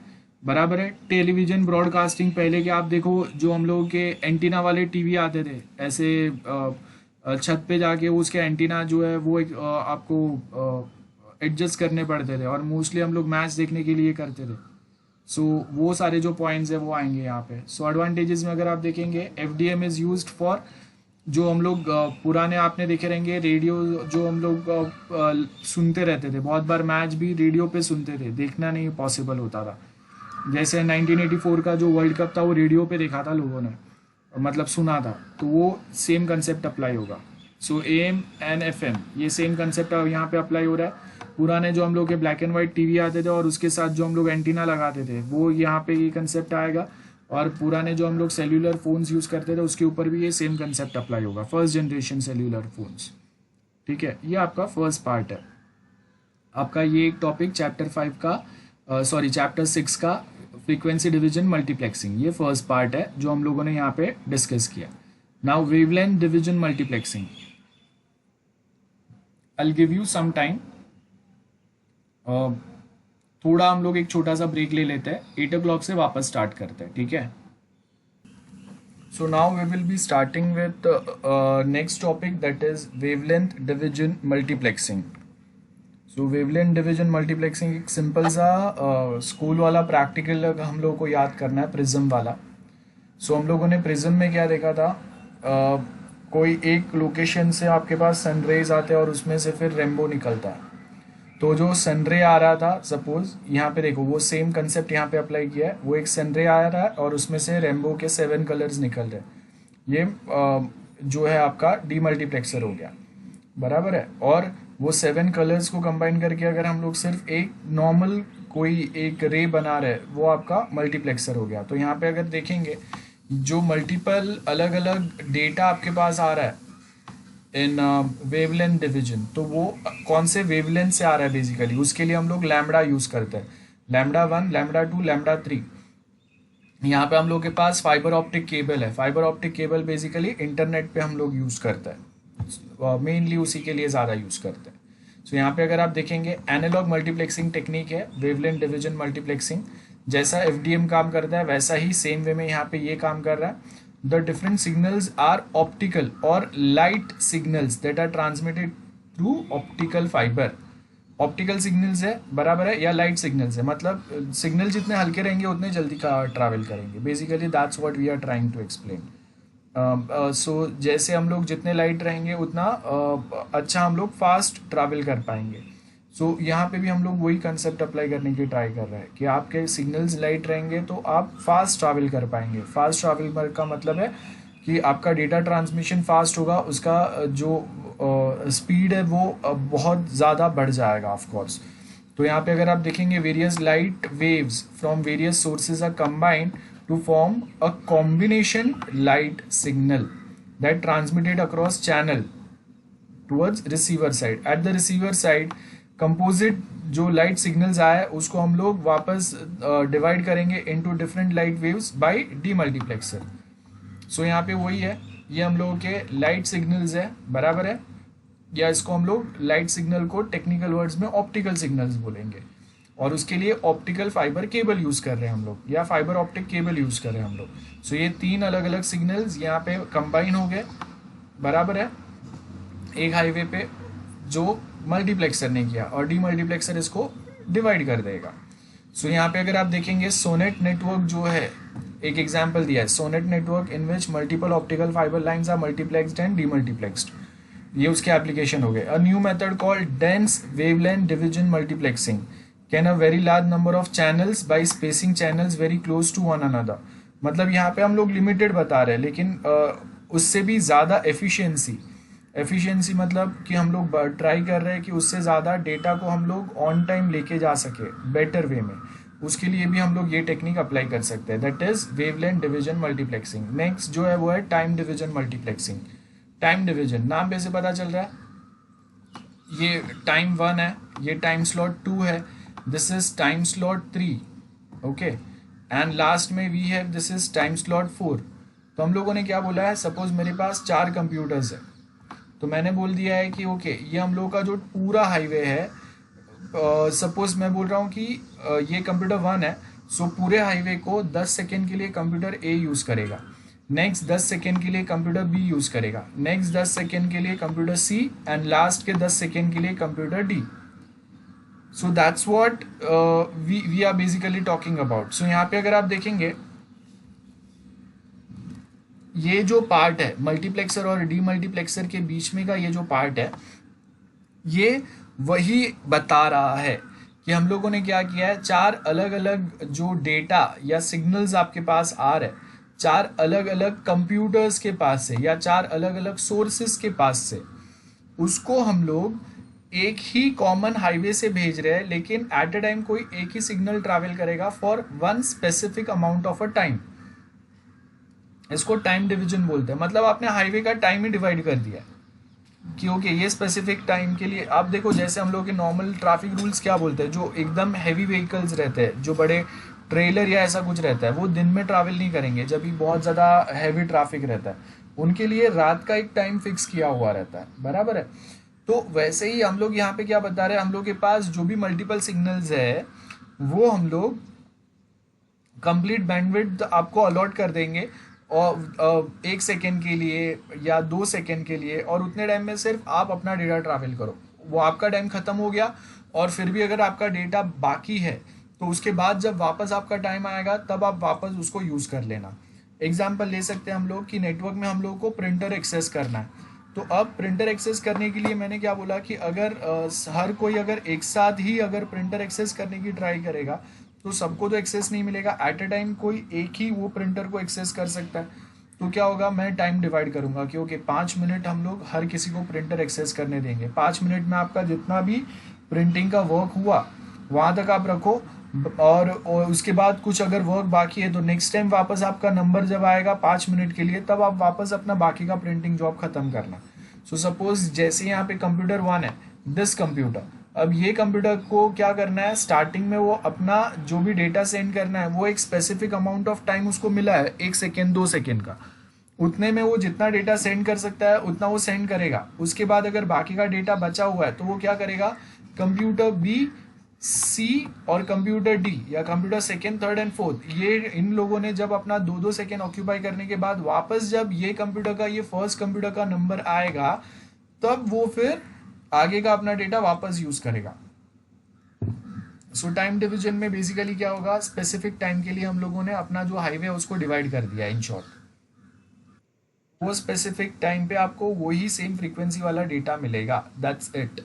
बराबर है। टेलीविजन ब्रॉडकास्टिंग, पहले के आप देखो जो हम लोगों के एंटीना वाले टीवी आते थे, ऐसे छत पे जाके उसके एंटीना जो है वो एक आपको एडजस्ट करने पड़ते थे, और मोस्टली हम लोग मैच देखने के लिए करते थे। सो वो सारे जो पॉइंट्स है वो आएंगे यहाँ पे। सो एडवांटेजेस में अगर आप देखेंगे, FDM इज़ यूज्ड फॉर, जो हम लोग पुराने आपने देखे रहेंगे रेडियो, जो हम लोग सुनते रहते थे, बहुत बार मैच भी रेडियो पे सुनते थे, देखना नहीं पॉसिबल होता था। जैसे 1984 का जो वर्ल्ड कप था वो रेडियो पे देखा था लोगों ने, मतलब सुना था, तो वो सेम कंसेप्ट अप्लाई होगा। सो AM एंड FM ये सेम कंसेप्ट यहाँ पे अप्लाई हो रहा है। पुराने जो हम लोग के ब्लैक एंड वाइट टीवी आते थे और उसके साथ जो हम लोग एंटीना लगाते थे, वो यहाँ पे ये कंसेप्ट आएगा। और पुराने जो हम लोग सेल्यूलर फोन्स यूज़ करते थे उसके ऊपर भी ये सेम कंसेप्ट अप्लाई होगा, फर्स्ट जनरेशन सेल्यूलर फोन्स, ठीक है। ये आपका फर्स्ट पार्ट है। आपका ये एक टॉपिक चैप्टर 5 का, सॉरी चैप्टर 6 का फ्रीक्वेंसी डिवीजन मल्टीप्लेक्सिंग, ये फर्स्ट पार्ट है जो हम लोगों ने यहाँ पे डिस्कस किया। Now wavelength division multiplexing, I will give you some time, थोड़ा हम लोग एक छोटा सा ब्रेक ले लेते हैं, 8 o'clock से वापस स्टार्ट करते हैं, ठीक है। So now we will be starting with next topic, that is wavelength division multiplexing. So wavelength division multiplexing एक सिंपल सा स्कूल वाला प्रैक्टिकल हम लोगों को याद करना है, प्रिज्म वाला। सो हम लोगों ने प्रिज्म में क्या देखा था, कोई एक लोकेशन से आपके पास सनरेज आते हैं और उसमें से फिर रेनबो निकलता है। तो जो सनरे आ रहा था, सपोज यहाँ पे देखो वो सेम कंसेप्ट यहाँ पे अप्लाई किया है, वो एक सनरे आ रहा है और उसमें से रेनबो के 7 कलर्स निकल रहे हैं। ये जो है आपका डीमल्टीप्लेक्सर हो गया, बराबर है। और वो 7 कलर्स को कंबाइन करके अगर हम लोग सिर्फ एक नॉर्मल कोई एक रे बना रहे, वो आपका मल्टीप्लेक्सर हो गया। तो यहाँ पे अगर देखेंगे जो मल्टीपल अलग अलग डेटा आपके पास आ रहा है, इन वेवलेंथ डिवीजन, तो वो कौन से वेवलेंथ से आ रहा है बेसिकली, उसके लिए हम लोग लैम्बडा यूज़ करते हैं, लैम्बडा 1, लैम्बडा 2, लैम्बडा 3। यहाँ पे हम लोग के पास फाइबर ऑप्टिक केबल है। Fibre optic cable basically internet पे हम लोग यूज़ करते हैं, मेनली उसी के लिए ज़्यादा यूज़ करते हैं। सो यहाँ पे अगर आप देखेंगे एनालॉग मल्टीप्लेक्सिंग टेक्निक है, वेवलेंथ डिवीजन मल्टीप्लेक्सिंग। जैसा एफडीएम काम करता है वैसा ही सेम वे में यहाँ पे ये काम कर रहा है। The different signals are optical और light signals that are transmitted through optical fibre. Optical signals है बराबर है, या लाइट सिग्नल्स है, मतलब सिग्नल जितने हल्के रहेंगे उतने जल्दी का ट्रैवल करेंगे। Basically that's what we are trying to explain. So जैसे हम लोग जितने लाइट रहेंगे उतना अच्छा हम लोग फास्ट ट्रैवल कर पाएंगे। सो यहाँ पे भी हम लोग वही कंसेप्ट अप्लाई करने की ट्राई कर रहे हैं कि आपके सिग्नल्स लाइट रहेंगे तो आप फास्ट ट्रैवल कर पाएंगे। फास्ट ट्रैवल का मतलब है कि आपका डेटा ट्रांसमिशन फास्ट होगा, उसका जो स्पीड है वो बहुत ज़्यादा बढ़ जाएगा ऑफ कोर्स। तो यहाँ पे अगर आप देखेंगे various light waves from various sources are combined to form a combination light signal that transmitted across channel towards receiver side. At the receiver side composite जो लाइट सिग्नल्स आए उसको हम लोग वापस डिवाइड करेंगे into different light waves by demultiplexer. So यहाँ पे वही है, ये हम लोगों के लाइट सिग्नल्स है बराबर है, या इसको हम लोग लाइट सिग्नल को टेक्निकल वर्ड्स में ऑप्टिकल सिग्नल्स बोलेंगे। और उसके लिए ऑप्टिकल फाइबर केबल यूज़ कर रहे हैं हम लोग, या फाइबर ऑप्टिक केबल यूज़ कर रहे हैं हम लोग। सो ये तीन अलग अलग सिग्नल्स यहाँ पे कंबाइन हो गए बराबर है एक हाईवे पे, जो मल्टीप्लेक्सर ने किया, और डीमल्टीप्लेक्सर इसको डिवाइड कर देगा। सो यहाँ पे अगर आप देखेंगे सोनेट नेटवर्क जो है, एक एग्जाम्पल दिया है, SONET network in which multiple optical fibre lines are multiplexed and demultiplexed, ये उसके एप्लीकेशन हो गए। A new method called dense wavelength division multiplexing can a very large number of channels by spacing channels very close to one another। मतलब यहाँ पे हम लोग limited बता रहे हैं, लेकिन उससे भी ज़्यादा एफिशिएंसी मतलब कि हम लोग ट्राई कर रहे हैं कि उससे ज़्यादा डेटा को हम लोग ऑन टाइम लेके जा सके बेटर वे में। उसके लिए भी हम लोग ये टेक्निक अप्लाई कर सकते हैं, that is wavelength division multiplexing. Next जो है वो है time division multiplexing. Time division नाम पे से पता चल रहा है, ये टाइम 1 है, ये टाइम स्लॉट 2 है, this is time slot 3, okay, and last में we have this is time slot 4। तो हम लोगों ने क्या बोला है, सपोज मेरे पास 4 कंप्यूटर्स है, तो मैंने बोल दिया है कि ओके ये हम लोग का जो पूरा हाईवे है, सपोज मैं बोल रहा हूँ कि ये कंप्यूटर 1 है, सो पूरे हाईवे को 10 सेकेंड के लिए कंप्यूटर ए यूज़ करेगा, नेक्स्ट 10 सेकेंड के लिए कंप्यूटर बी यूज़ करेगा, नेक्स्ट 10 सेकेंड के लिए कंप्यूटर सी, एंड लास्ट के 10 सेकेंड के लिए computer D. So that's what we are basically talking about. So यहाँ पे अगर आप देखेंगे ये जो पार्ट है मल्टीप्लेक्सर और डीमल्टीप्लेक्सर के बीच में का ये जो पार्ट है, ये वही बता रहा है कि हम लोगों ने क्या किया है, 4 अलग अलग जो डेटा या सिग्नल्स आपके पास आ रहे हैं, 4 अलग अलग कंप्यूटर्स के पास से या 4 अलग अलग सोर्सेस के पास से, उसको हम लोग एक ही कॉमन हाईवे से भेज रहे हैं, लेकिन एट अ टाइम कोई एक ही सिग्नल ट्रैवल करेगा for one specific amount of a time. इसको टाइम डिवीजन बोलते हैं, मतलब आपने हाईवे का टाइम ही डिवाइड कर दिया कि ओके ये स्पेसिफिक टाइम के लिए। आप देखो जैसे हम लोग के नॉर्मल ट्रैफिक रूल्स क्या बोलते हैं, जो एकदम हैवी व्हीकल्स रहते हैं, जो बड़े ट्रेलर या ऐसा कुछ रहता है, वो दिन में ट्रैवल नहीं करेंगे जब भी बहुत ज़्यादा हैवी ट्रैफिक रहता है, उनके लिए रात का एक टाइम फिक्स किया हुआ रहता है बराबर है। तो वैसे ही हम लोग यहाँ पे क्या बता रहे हैं, हम लोग के पास जो भी मल्टीपल सिग्नल्स है वो हम लोग कंप्लीट बैंडविड्थ आपको अलॉट कर देंगे, और 1 सेकेंड के लिए या 2 सेकेंड के लिए, और उतने टाइम में सिर्फ आप अपना डेटा ट्रैवल करो। वो आपका टाइम ख़त्म हो गया, और फिर भी अगर आपका डेटा बाकी है तो उसके बाद जब वापस आपका टाइम आएगा तब आप वापस उसको यूज़ कर लेना। एग्जाम्पल ले सकते हैं हम लोग कि नेटवर्क में हम लोग को प्रिंटर एक्सेस करना है, तो अब प्रिंटर एक्सेस करने के लिए मैंने क्या बोला कि अगर हर कोई अगर एक साथ ही अगर प्रिंटर एक्सेस करने की ट्राई करेगा तो सबको तो एक्सेस नहीं मिलेगा, एट अ टाइम कोई एक ही वो प्रिंटर को एक्सेस कर सकता है। तो क्या होगा, मैं टाइम डिवाइड करूंगा कि ओके 5 मिनट हम लोग हर किसी को प्रिंटर एक्सेस करने देंगे। 5 मिनट में आपका जितना भी प्रिंटिंग का वर्क हुआ वहाँ तक आप रखो, और उसके बाद कुछ अगर वर्क बाकी है तो नेक्स्ट टाइम वापस आपका नंबर जब आएगा 5 मिनट के लिए, तब आप वापस अपना बाकी का प्रिंटिंग जॉब ख़त्म करना। सो सपोज जैसे यहाँ पे कंप्यूटर 1 है, दिस कंप्यूटर, अब ये कंप्यूटर को क्या करना है, स्टार्टिंग में वो अपना जो भी डेटा सेंड करना है वो एक स्पेसिफिक अमाउंट ऑफ टाइम उसको मिला है, 1 सेकेंड 2 सेकेंड का, उतने में वो जितना डेटा सेंड कर सकता है उतना वो सेंड करेगा। उसके बाद अगर बाकी का डेटा बचा हुआ है तो वो क्या करेगा, कंप्यूटर बी, सी और कंप्यूटर डी या computer second third and fourth, ये इन लोगों ने जब अपना 2 2 सेकेंड ऑक्यूपाई करने के बाद वापस जब ये कंप्यूटर का, ये फर्स्ट कंप्यूटर का नंबर आएगा तब वो फिर आगे का अपना डेटा वापस यूज करेगा। सो टाइम डिवीजन में बेसिकली क्या होगा, स्पेसिफिक टाइम के लिए हम लोगों ने अपना जो हाईवे है उसको डिवाइड कर दिया। इन शॉर्ट वो स्पेसिफिक टाइम पे आपको वही सेम फ्रीक्वेंसी वाला डेटा मिलेगा, that's it.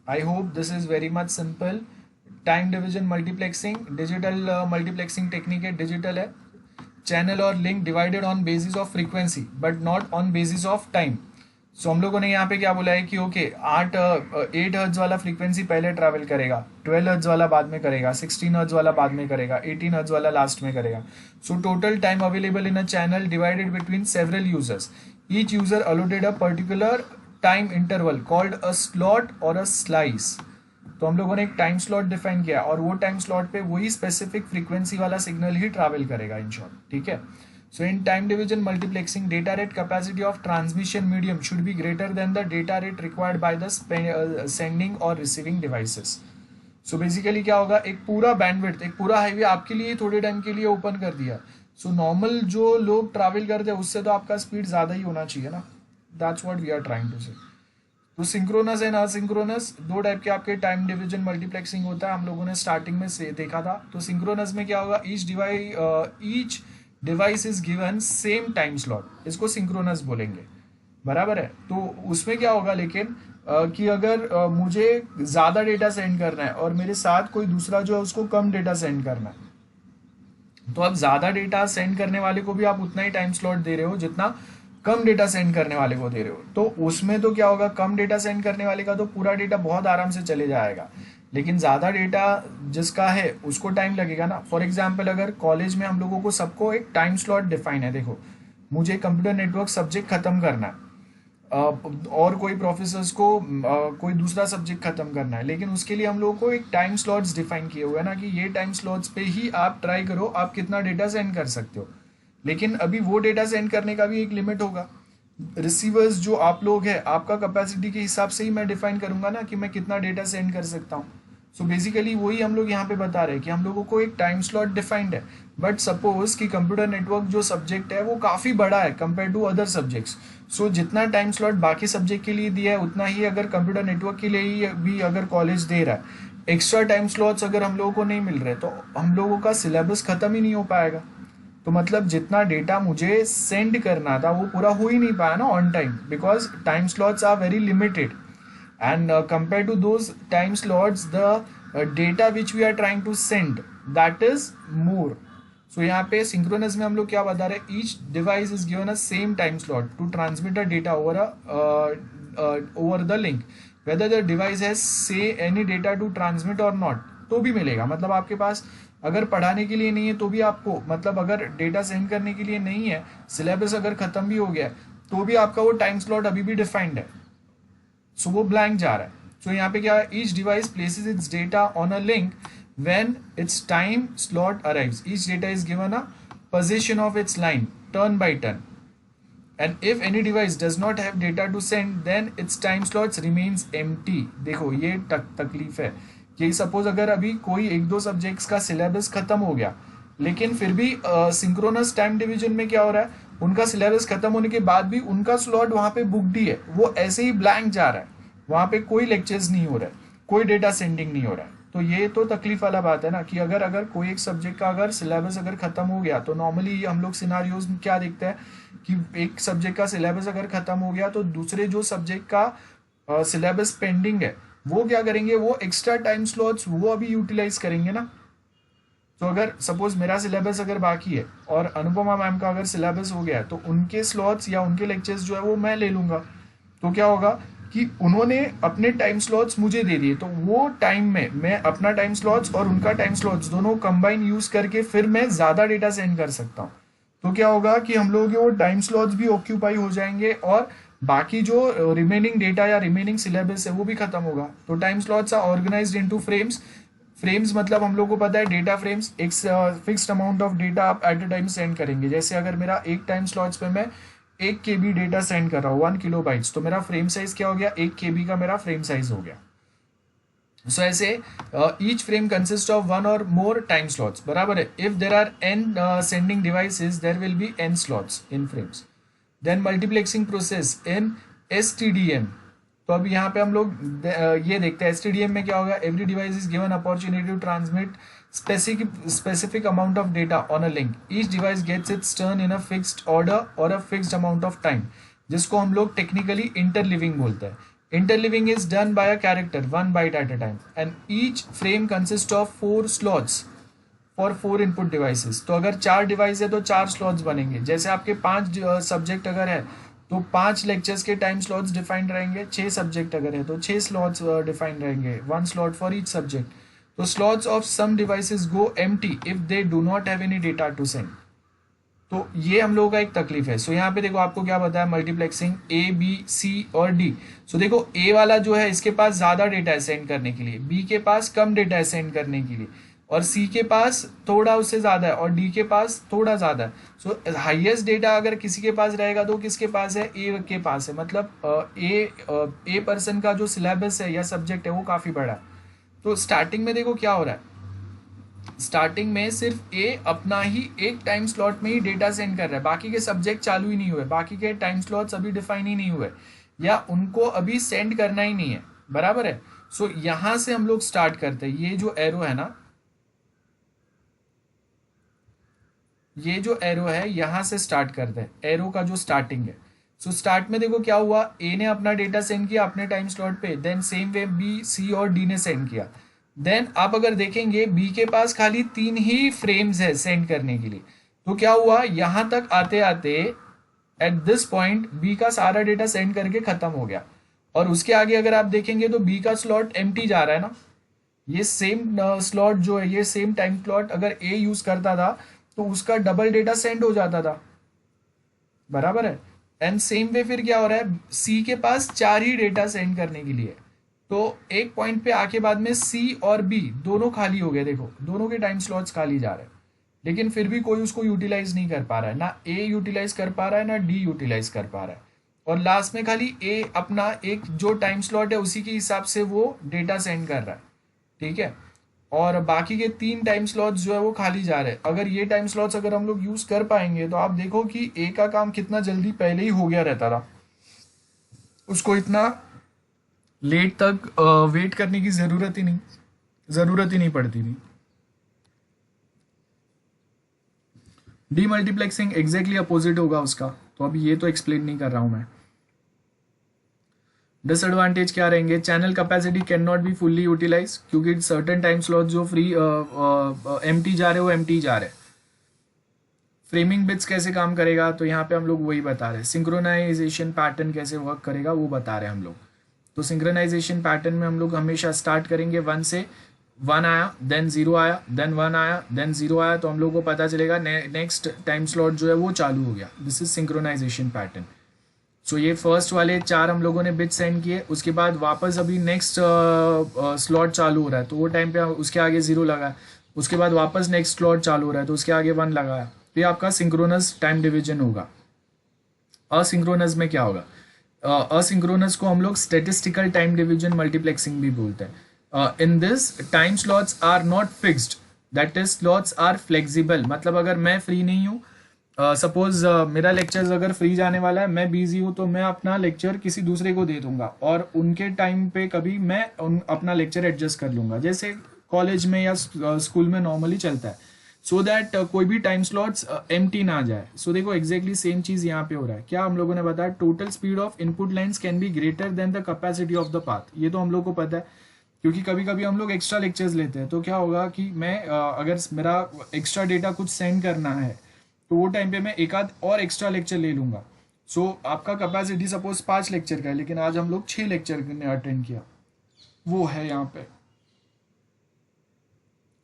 I hope this is very much simple. Time division multiplexing digital multiplexing technique है, डिजिटल है। चैनल और link divided on basis of frequency but not on basis of time. So हम लोगों ने यहाँ पे क्या बोला है कि ओके 8 हर्ट्ज वाला फ्रीक्वेंसी पहले ट्रैवल करेगा, 12 हर्ट्ज वाला बाद में करेगा, 16 हर्ट्ज वाला बाद में करेगा, 18 हर्ट्ज वाला लास्ट में करेगा। So total time available in a channel divided between several users, each user allotted a particular time interval called a slot और अ स्लाइस। तो हम लोगों ने एक टाइम स्लॉट डिफाइन किया और वो टाइम स्लॉट पे वही स्पेसिफिक फ्रीक्वेंसी वाला सिग्नल ही ट्रैवल करेगा इन शॉर्ट, ठीक है। So in time division multiplexing, data rate capacity of transmission medium should be greater than the data rate required by the sending or receiving devices. So basically क्या होगा, एक पूरा bandwidth, एक पूरा highway आपके लिए थोड़े टाइम के लिए ओपन कर दिया। So नॉर्मल जो लोग ट्रैवल करते हैं उससे तो आपका स्पीड ज़्यादा ही होना चाहिए ना, that's what we are trying to say. तो सिंक्रोनस एंड असिंक्रोनस दो टाइप के आपके टाइम डिवीजन मल्टीप्लेक्सिंग होता है, हम लोगों ने स्टार्टिंग में से देखा था। तो सिंक्रोनस में क्या होगा, each device is given same time slot, इसको सिंक्रोनस बोलेंगे, बराबर है। तो उसमें क्या होगा लेकिन कि अगर मुझे ज़्यादा डेटा सेंड करना है और मेरे साथ कोई दूसरा जो है उसको कम डेटा सेंड करना है, तो अब ज़्यादा डेटा सेंड करने वाले को भी आप उतना ही टाइम स्लॉट दे रहे हो जितना कम डेटा सेंड करने वाले को दे रहे हो। तो उसमें तो क्या होगा, कम डेटा सेंड करने वाले का तो पूरा डेटा बहुत आराम से चले जाएगा, लेकिन ज़्यादा डेटा जिसका है उसको टाइम लगेगा ना। फॉर एग्जांपल अगर कॉलेज में हम लोगों को सबको एक टाइम स्लॉट डिफाइन है, देखो मुझे कंप्यूटर नेटवर्क सब्जेक्ट खत्म करना है और कोई प्रोफेसर्स को कोई दूसरा सब्जेक्ट खत्म करना है, लेकिन उसके लिए हम लोगों को एक टाइम स्लॉट्स डिफाइन किए हुए हैं ना कि ये टाइम स्लॉट्स पे ही आप ट्राई करो आप कितना डेटा सेंड कर सकते हो। लेकिन अभी वो डेटा सेंड करने का भी एक लिमिट होगा। रिसीवर्स जो आप लोग हैं, आपका कैपेसिटी के हिसाब से ही मैं डिफाइन करूंगा ना कि मैं कितना डेटा सेंड कर सकता हूँ। सो बेसिकली वही हम लोग यहाँ पे बता रहे हैं कि हम लोगों को एक टाइम स्लॉट डिफाइंड है, बट सपोज कि कंप्यूटर नेटवर्क जो सब्जेक्ट है वो काफ़ी बड़ा है कंपेयर टू अदर सब्जेक्ट्स। सो जितना टाइम स्लॉट बाकी सब्जेक्ट के लिए दिया है उतना ही अगर कंप्यूटर नेटवर्क के लिए ही भी अगर कॉलेज दे रहा है, एक्स्ट्रा टाइम स्लॉट्स अगर हम लोगों को नहीं मिल रहे तो हम लोगों का सिलेबस खत्म ही नहीं हो पाएगा। तो मतलब जितना डेटा मुझे सेंड करना था वो पूरा हो ही नहीं पाया ना on time, because time slots are very limited and compared to those time slots the data which we are trying to send that is more. So यहाँ पे synchronous में हम लोग क्या बता रहे हैं, each device is given a same time slot to transmit a data over the link whether the device has say any data to transmit or not, तो भी मिलेगा। मतलब आपके पास अगर पढ़ाने के लिए नहीं है तो भी आपको, मतलब अगर डेटा सेंड करने के लिए नहीं है, सिलेबस अगर खत्म भी हो गया तो भी आपका वो टाइम स्लॉट अभी भी डिफाइंड है, सो वो ब्लैंक जा रहा है। सो यहाँ पे क्या है, each device places its data on a link when its time slot arrives, each data is given a position of its line turn by turn and if any device does not have data to send then its time slots remains empty. देखो ये तकलीफ है कि suppose अगर अभी कोई 1 2 subjects का syllabus खत्म हो गया, लेकिन फिर भी सिंक्रोनस टाइम डिवीजन में क्या हो रहा है, उनका सिलेबस खत्म होने के बाद भी उनका स्लॉट वहाँ पे बुकड ही है, वो ऐसे ही ब्लैंक जा रहा है, वहाँ पे कोई लेक्चर्स नहीं हो रहा है, कोई डेटा सेंडिंग नहीं हो रहा है। तो ये तो तकलीफ वाला बात है ना कि अगर कोई एक सब्जेक्ट का अगर सिलेबस अगर खत्म हो गया तो नॉर्मली हम लोग सिनारियोज में क्या देखते हैं कि एक सब्जेक्ट का सिलेबस अगर खत्म हो गया तो दूसरे जो सब्जेक्ट का सिलेबस पेंडिंग है वो क्या करेंगे, वो एक्स्ट्रा टाइम स्लॉट्स वो अभी यूटिलाइज करेंगे ना। तो अगर सपोज मेरा सिलेबस अगर बाकी है और अनुपमा मैम का अगर सिलेबस हो गया है तो उनके स्लॉट्स या उनके लेक्चर्स जो है वो मैं ले लूँगा। तो क्या होगा कि उन्होंने अपने टाइम स्लॉट्स मुझे दे दिए, तो वो टाइम में मैं अपना टाइम स्लॉट्स और उनका टाइम स्लॉट्स दोनों कंबाइन यूज़ करके फिर मैं ज़्यादा डेटा सेंड कर सकता हूँ। तो क्या होगा कि हम लोगों के वो टाइम स्लॉट्स भी ऑक्यूपाई हो जाएंगे और बाकी जो रिमेनिंग डेटा या रिमेनिंग सिलेबस है वो भी खत्म होगा। तो time slots are organised into frames. Frames मतलब हम लोग को पता है डेटा फ्रेम्स, एक फिक्स्ड अमाउंट ऑफ डेटा आप एट अ टाइम सेंड करेंगे। जैसे अगर मेरा एक टाइम स्लॉट्स पे मैं 1 KB डेटा सेंड कर रहा हूँ 1 KB, तो मेरा फ्रेम साइज क्या हो गया, 1 KB का मेरा फ्रेम साइज हो गया। सो ऐसे each frame consist of one और मोर टाइम स्लॉट्स, बराबर है। If there are n sending devices there will be n slots in frames. Then multiplexing process in STDM। तो अब यहाँ पे हम लोग ये देखते हैं STDM में क्या होगा, every device is given opportunity to transmit specific amount of data on a link. Each device gets its turn in a fixed order or a fixed amount of time, जिसको हम लोग टेक्निकली इंटरलिविंग बोलते हैं। Interleaving is done by a character 1 byte at a time and each frame consist of 4 slots for 4 input devices. तो अगर 4 device है तो 4 slots बनेंगे। जैसे आपके 5 सब्जेक्ट अगर है तो 5 लेक्चर्स के टाइम स्लॉट्स डिफाइंड रहेंगे। 6 सब्जेक्ट अगर है तो 6 स्लॉट्स डिफाइंड रहेंगे, 1 स्लॉट फॉर ईच सब्जेक्ट। तो slots of some devices go empty if they do not have any data to send. तो ये हम लोगों का एक तकलीफ है। सो यहाँ पे देखो आपको क्या बताया, मल्टीप्लेक्सिंग A B C और D। सो देखो A वाला जो है इसके पास ज़्यादा डेटा है सेंड करने के लिए, B के पास कम डेटा है सेंड करने के लिए, और C के पास थोड़ा उससे ज़्यादा है और D के पास थोड़ा ज़्यादा है। सो हाईएस्ट डेटा अगर किसी के पास रहेगा तो किसके पास है, A के पास है। मतलब A पर्सन का जो सिलेबस है या सब्जेक्ट है वो काफ़ी बड़ा है। तो स्टार्टिंग में देखो क्या हो रहा है, स्टार्टिंग में सिर्फ ए अपना ही एक टाइम स्लॉट में ही डेटा सेंड कर रहा है, बाकी के सब्जेक्ट चालू ही नहीं हुए, बाकी के टाइम स्लॉट्स अभी डिफाइन ही नहीं हुए या उनको अभी सेंड करना ही नहीं है, बराबर है। सो यहां से हम लोग स्टार्ट करते हैं। ये जो एरो है ना, ये जो एरो है यहां से स्टार्ट करते हैं, एरो का जो स्टार्टिंग है। सो स्टार्ट में देखो क्या हुआ, ए ने अपना डेटा सेंड किया अपने टाइम स्लॉट पे, then same way B C और डी ने सेंड किया। देन आप अगर देखेंगे बी के पास खाली 3 ही फ्रेम्स है सेंड करने के लिए। तो क्या हुआ, यहां तक आते आते एट दिस पॉइंट बी का सारा डेटा सेंड करके खत्म हो गया। और उसके आगे अगर आप देखेंगे तो बी का स्लॉट एम्प्टी जा रहा है ना। ये सेम स्लॉट जो है, ये सेम टाइम स्लॉट अगर ए यूज करता था तो उसका डबल डेटा सेंड हो जाता था, बराबर है। एंड सेम वे फिर क्या हो रहा है, सी के पास 4 ही डेटा सेंड करने के लिए। तो एक पॉइंट पे आके बाद में सी और बी दोनों खाली हो गए। देखो दोनों के टाइम स्लॉट्स खाली जा रहे हैं, लेकिन फिर भी कोई उसको यूटिलाइज नहीं कर पा रहा है, ना ए यूटिलाइज कर पा रहा है ना डी यूटिलाइज कर पा रहा है। और लास्ट में खाली ए अपना एक जो टाइम स्लॉट है उसी के हिसाब से वो डेटा सेंड कर रहा है, ठीक है। और बाकी के 3 टाइम स्लॉट्स जो है वो खाली जा रहे हैं। अगर ये टाइम स्लॉट्स अगर हम लोग यूज कर पाएंगे तो आप देखो कि ए का काम कितना जल्दी पहले ही हो गया रहता था, उसको इतना लेट तक वेट करने की जरूरत ही नहीं पड़ती थी। डीमल्टीप्लेक्सिंग एग्जैक्टली अपोजिट होगा उसका, तो अभी ये तो एक्सप्लेन नहीं कर रहा हूं मैं। डिसएडवांटेज क्या रहेंगे, channel capacity can not be fully utilize, क्योंकि सर्टेन टाइम स्लॉट जो फ्री एम्प्टी जा रहे हो एम्प्टी जा रहे। फ्रेमिंग बिट्स कैसे काम करेगा, तो यहाँ पे हम लोग वही बता रहे हैं। सिंक्रोनाइजेशन पैटर्न कैसे वर्क करेगा वो बता रहे हैं हम लोग। तो सिंक्रोनाइजेशन पैटर्न में हम लोग हमेशा स्टार्ट करेंगे 1 से, 1 आया देन 0 आया देन 1 आया देन 0 आया, तो हम लोग को पता चलेगा नेक्स्ट टाइम स्लॉट जो है वो चालू हो गया। This is synchronization pattern. So ये फर्स्ट वाले 4 हम लोगों ने बिट सेंड किए, उसके बाद वापस अभी नेक्स्ट स्लॉट चालू हो रहा है तो वो टाइम पे उसके आगे 0 लगा, उसके बाद वापस नेक्स्ट स्लॉट चालू हो रहा है तो उसके आगे 1 लगाया। तो ये आपका सिंक्रोनस टाइम डिवीजन होगा। असिंक्रोनस में क्या होगा, असिंक्रोनस को हम लोग स्टेटिस्टिकल टाइम डिवीजन मल्टीप्लेक्सिंग भी बोलते हैं। In this time slots are not fixed, that is slots are flexible. मतलब अगर मैं फ्री नहीं हूँ, सपोज मेरा लेक्चर अगर फ्री जाने वाला है, मैं बिजी हूँ, तो मैं अपना लेक्चर किसी दूसरे को दे दूंगा और उनके टाइम पे कभी मैं अपना लेक्चर एडजस्ट कर लूंगा, जैसे कॉलेज में या स्कूल में नॉर्मली चलता है, सो दैट कोई भी टाइम स्लॉट्स एम्प्टी ना जाए। सो देखो एग्जैक्टली सेम चीज यहाँ पे हो रहा है। क्या हम लोगों ने बताया, total speed of input lines can be greater than the capacity of the path. ये तो हम लोग को पता है, क्योंकि कभी कभी हम लोग एक्स्ट्रा लेक्चर्स लेते हैं, तो क्या होगा कि मैं अगर मेरा एक्स्ट्रा डेटा कुछ सेंड करना है तो वो टाइम पे मैं एक आध और एक्स्ट्रा लेक्चर ले लूंगा। सो आपका कैपेसिटी सपोज 5 लेक्चर का है, लेकिन आज हम लोग 6 लेक्चर ने अटेंड किया, वो है यहाँ पे।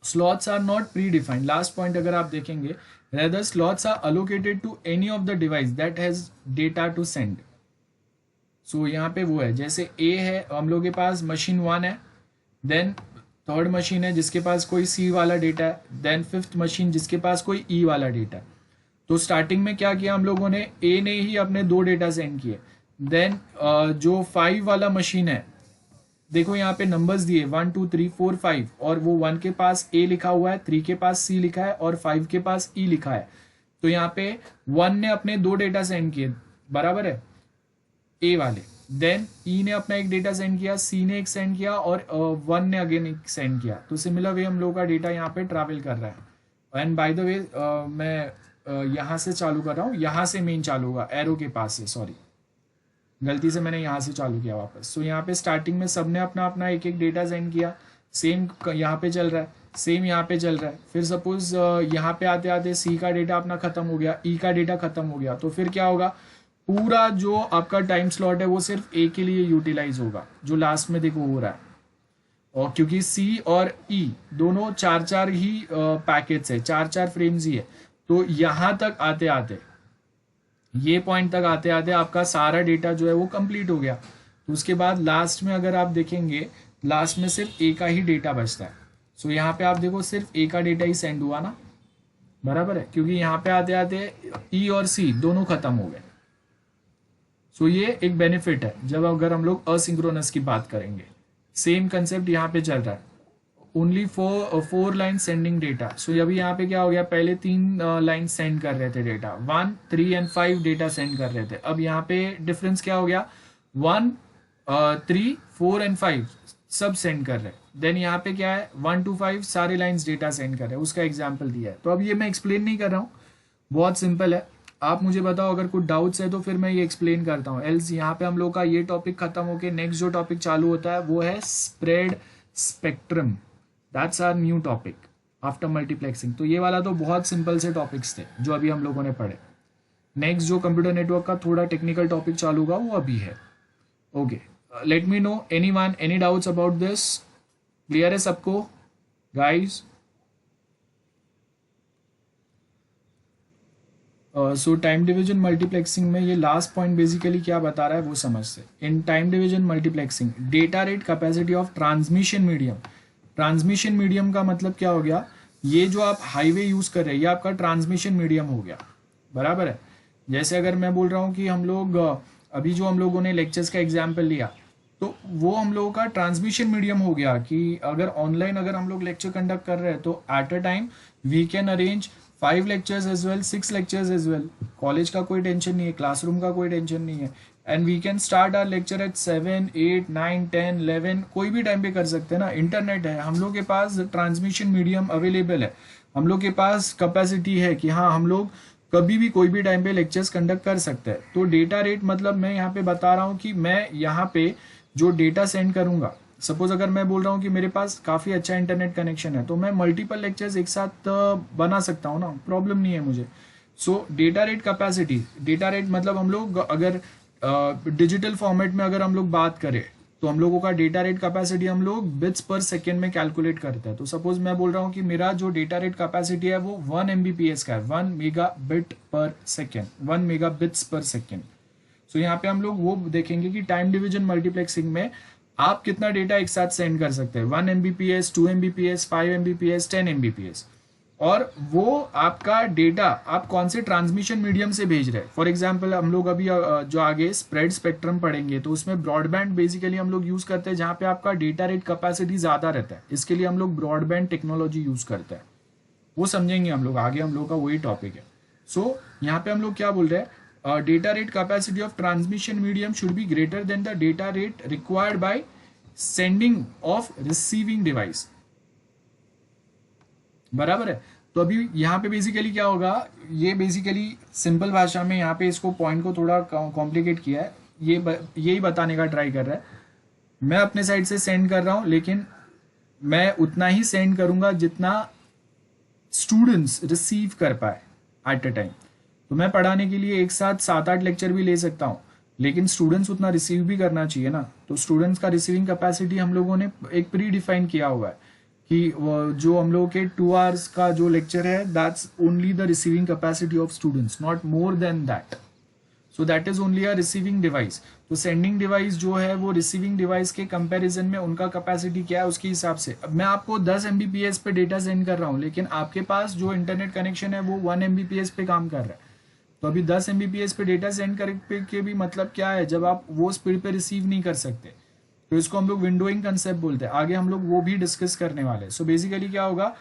Slots are not predefined, last point अगर आप देखेंगे, rather slots are allocated to any of the device that has data to send. So यहाँ पे वो है, जैसे ए है हम लोग के पास मशीन 1 है, देन थर्ड मशीन है जिसके पास कोई सी वाला डेटा है, देन फिफ्थ मशीन जिसके पास कोई ई वाला डेटा है। तो स्टार्टिंग में क्या किया हम लोगों ने, ए ने ही अपने 2 डेटा सेंड किए। देन जो 5 वाला मशीन है, देखो यहाँ पे नंबर्स दिए 1 2 3 4 5, और वो 1 के पास ए लिखा हुआ है, 3 के पास सी लिखा है और 5 के पास ई लिखा है। तो यहाँ पे 1 ने अपने 2 डेटा सेंड किए, बराबर है, ए वाले। देन ई ने अपना एक डेटा सेंड किया, सी ने एक सेंड किया और 1 ने अगेन एक सेंड किया। तो सिमिलर वे हम लोगों का डेटा यहाँ पे ट्रैवल कर रहा है। एंड बाय द वे मैं यहाँ से चालू कर रहा हूँ, यहाँ से मेन चालू होगा, एरो के पास से, सॉरी गलती से मैंने यहाँ से चालू किया वापस। सो यहाँ पे स्टार्टिंग में सबने अपना अपना एक एक डेटा सेंड किया, सेम यहाँ पे चल रहा है, सेम यहाँ पे चल रहा है। फिर सपोज यहाँ पे आते आते सी का डेटा अपना खत्म हो गया, ई का डेटा खत्म हो गया, तो फिर क्या होगा, पूरा जो आपका टाइम स्लॉट है वो सिर्फ ए के लिए यूटिलाइज होगा, जो लास्ट में देखो हो रहा है। और क्योंकि सी और ई दोनों 4-4 ही पैकेट्स है, 4-4 फ्रेम्स ही है, तो यहाँ तक आते आते, ये पॉइंट तक आते आते आपका सारा डेटा जो है वो कंप्लीट हो गया। तो उसके बाद लास्ट में अगर आप देखेंगे, लास्ट में सिर्फ ए का ही डेटा बचता है। सो यहाँ पे आप देखो सिर्फ ए का डेटा ही सेंड हुआ ना, बराबर है, क्योंकि यहाँ पे आते आते ई और सी दोनों खत्म हो गए। सो ये एक बेनिफिट है जब अगर हम लोग असिंक्रोनस की बात करेंगे। सेम कंसेप्ट यहाँ पे चल रहा है, ओनली 4 लाइन सेंडिंग डेटा। सो अभी यहाँ पे क्या हो गया, पहले 3 लाइन सेंड कर रहे थे डेटा, 1 3 एंड 5 डेटा सेंड कर रहे थे। अब यहाँ पे डिफरेंस क्या हो गया, 1 3 4 एंड 5 सब सेंड कर रहे हैं। देन यहाँ पे क्या है, 1 to 5 सारे लाइन्स डेटा सेंड कर रहे हैं, उसका एग्जाम्पल दिया है। तो अब ये मैं एक्सप्लेन नहीं कर रहा हूँ, बहुत सिंपल है। आप मुझे बताओ अगर कुछ डाउट्स है तो फिर मैं ये एक्सप्लेन करता हूँ, एल्स यहाँ पे हम लोग का ये टॉपिक खत्म होके नेक्स्ट जो टॉपिक चालू होता है वो है spread spectrum. That's our new topic after multiplexing. तो ये वाला तो बहुत सिंपल से टॉपिक्स थे जो अभी हम लोगों ने पढ़े। नेक्स्ट जो कंप्यूटर नेटवर्क का थोड़ा टेक्निकल टॉपिक चालू होगा वो अभी है। Okay, let me know anyone any doubts about this, clear है सबको गाइस? सो टाइम डिवीजन मल्टीप्लेक्सिंग में ये लास्ट पॉइंट बेसिकली क्या बता रहा है वो समझते। In time division multiplexing data rate capacity of transmission medium. Transmission medium का मतलब क्या हो गया, ये जो आप हाईवे यूज कर रहे हैं ये आपका ट्रांसमिशन मीडियम हो गया, बराबर है। जैसे अगर मैं बोल रहा हूँ कि हम लोग अभी जो हम लोगों ने लेक्चर्स का एग्जाम्पल लिया, तो वो हम लोगों का ट्रांसमिशन मीडियम हो गया कि अगर ऑनलाइन अगर हम लोग लेक्चर कंडक्ट कर रहे हैं तो at a time we can arrange 5 lectures as well, 6 lectures as well. College का कोई टेंशन नहीं है, क्लासरूम का कोई टेंशन नहीं है, and we can start our lecture at 7 8 9 10 11, कोई भी टाइम पे कर सकते हैं ना। इंटरनेट है, हम लोग के पास ट्रांसमिशन मीडियम अवेलेबल है, हम लोग के पास कैपेसिटी है कि हाँ हम लोग कभी भी कोई भी टाइम पे लेक्चर्स कंडक्ट कर सकते हैं। तो डेटा रेट मतलब मैं यहाँ पे बता रहा हूँ कि मैं यहाँ पे जो डेटा सेंड करूँगा, सपोज अगर मैं बोल रहा हूँ कि मेरे पास काफ़ी अच्छा इंटरनेट कनेक्शन है तो मैं मल्टीपल लेक्चर्स एक साथ बना सकता हूँ ना, प्रॉब्लम नहीं है मुझे। सो data rate capacity, data rate मतलब हम लोग अगर डिजिटल फॉर्मेट में अगर हम लोग बात करें तो हम लोगों का डेटा रेट कैपेसिटी हम लोग बिट्स पर सेकेंड में कैलकुलेट करते हैं। तो सपोज मैं बोल रहा हूँ कि मेरा जो डेटा रेट कैपेसिटी है वो 1 Mbps का है, 1 मेगाबिट पर सेकेंड, 1 मेगाबिट्स पर सेकेंड। सो यहाँ पे हम लोग वो देखेंगे कि टाइम डिवीजन मल्टीप्लेक्सिंग में आप कितना डेटा एक साथ सेंड कर सकते हैं, 1 Mbps, 2 Mbps, 5 Mbps, 10 Mbps, और वो आपका डेटा आप कौन से ट्रांसमिशन मीडियम से भेज रहे हैं। फॉर एग्जांपल हम लोग अभी जो आगे स्प्रेड स्पेक्ट्रम पढ़ेंगे तो उसमें ब्रॉडबैंड बेसिकली हम लोग यूज करते हैं जहाँ पे आपका डेटा रेट कैपेसिटी ज्यादा रहता है, इसके लिए हम लोग ब्रॉडबैंड टेक्नोलॉजी यूज करते हैं, वो समझेंगे हम लोग आगे, हम लोग का वही टॉपिक है। सो यहाँ पे हम लोग क्या बोल रहे हैं, data rate capacity of transmission medium should be greater than the data rate required by sending of receiving device, बराबर है। तो अभी यहाँ पे बेसिकली क्या होगा, ये बेसिकली सिंपल भाषा में यहाँ पे इसको पॉइंट को थोड़ा कॉम्प्लिकेट किया है, ये यही बताने का ट्राई कर रहा है। मैं अपने साइड से सेंड कर रहा हूँ लेकिन मैं उतना ही सेंड करूंगा जितना स्टूडेंट्स रिसीव कर पाए एट अ टाइम। तो मैं पढ़ाने के लिए एक साथ 7-8 लेक्चर भी ले सकता हूँ लेकिन स्टूडेंट्स उतना रिसीव भी करना चाहिए ना। तो स्टूडेंट्स का रिसीविंग कैपेसिटी हम लोगों ने एक प्री डिफाइन किया हुआ है कि जो हम लोगों के 2 hours का जो लेक्चर है that's only the receiving capacity of students, not more than that. So that is only a receiving device. तो सेंडिंग डिवाइस जो है वो रिसीविंग डिवाइस के कंपैरिजन में उनका कैपेसिटी क्या है उसके हिसाब से। अब मैं आपको 10 Mbps पे डेटा सेंड कर रहा हूँ, लेकिन आपके पास जो इंटरनेट कनेक्शन है वो 1 Mbps पे काम कर रहा है। तो अभी 10 Mbps पे डेटा सेंड करके भी मतलब क्या है, जब आप वो स्पीड पे रिसीव नहीं कर सकते तो इसको हम लोग विंडोइंग कंसेप्ट बोलते हैं। आगे हम लोग वो भी डिस्कस करने वाले हैं। सो बेसिकली क्या होगा,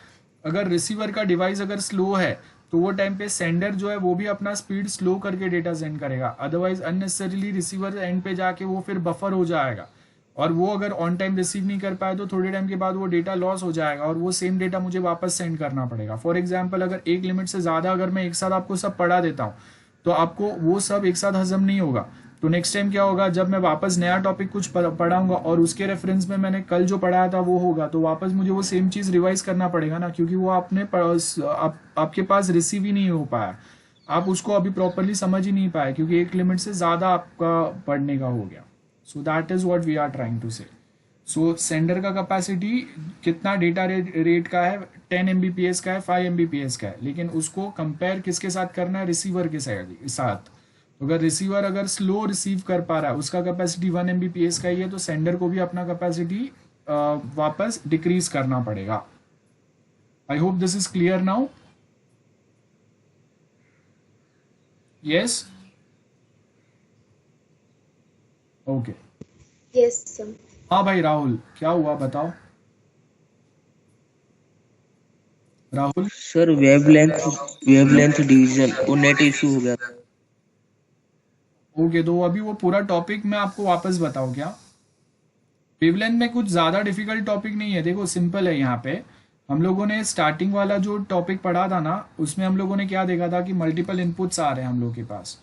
अगर रिसीवर का डिवाइस अगर स्लो है तो वो टाइम पे सेंडर जो है वो भी अपना स्पीड स्लो करके डेटा सेंड करेगा, अदरवाइज अननेसेसरीली रिसीवर एंड पे जाके वो फिर बफर हो जाएगा, और वो अगर ऑन टाइम रिसीव नहीं कर पाए तो थोड़े टाइम के बाद वो डेटा लॉस हो जाएगा और वो सेम डेटा मुझे वापस सेंड करना पड़ेगा। फॉर एग्जाम्पल अगर एक लिमिट से ज़्यादा अगर मैं एक साथ आपको सब पढ़ा देता हूँ तो आपको वो सब एक साथ हजम नहीं होगा। तो नेक्स्ट टाइम क्या होगा, जब मैं वापस नया टॉपिक कुछ पढ़ाऊंगा और उसके रेफरेंस में मैंने कल जो पढ़ाया था वो होगा, तो वापस मुझे वो सेम चीज़ रिवाइज करना पड़ेगा ना, क्योंकि वो आपके पास रिसीव ही नहीं हो पाया, आप उसको अभी प्रॉपरली समझ ही नहीं पाए क्योंकि एक लिमिट से ज़्यादा आपका पढ़ने का हो गया। So that is what we are trying to say. So sender का कैपेसिटी कितना डेटा रेट का है, 10 Mbps का है, 5 Mbps का है, लेकिन उसको कंपेयर किसके साथ करना है, रिसीवर के साथ। तो अगर रिसीवर अगर स्लो रिसीव कर पा रहा है, उसका कैपेसिटी 1 Mbps का ही है, तो सेंडर को भी अपना कैपेसिटी वापस डिक्रीज करना पड़ेगा। आई hope this is clear now. Yes, okay. Yes sir. हाँ भाई राहुल, क्या हुआ बताओ। राहुल सर वेवलेंथ डिवीजन वो नेट इशू हो गया। ओके, तो अभी वो पूरा टॉपिक मैं आपको वापस बताऊं क्या। वेवलेंथ में कुछ ज़्यादा डिफिकल्ट टॉपिक नहीं है, देखो सिंपल है। यहाँ पे हम लोगों ने स्टार्टिंग वाला जो टॉपिक पढ़ा था ना, उसमें हम लोगों ने क्या देखा था कि मल्टीपल इनपुट्स आ रहे हैं हम लोग के पास।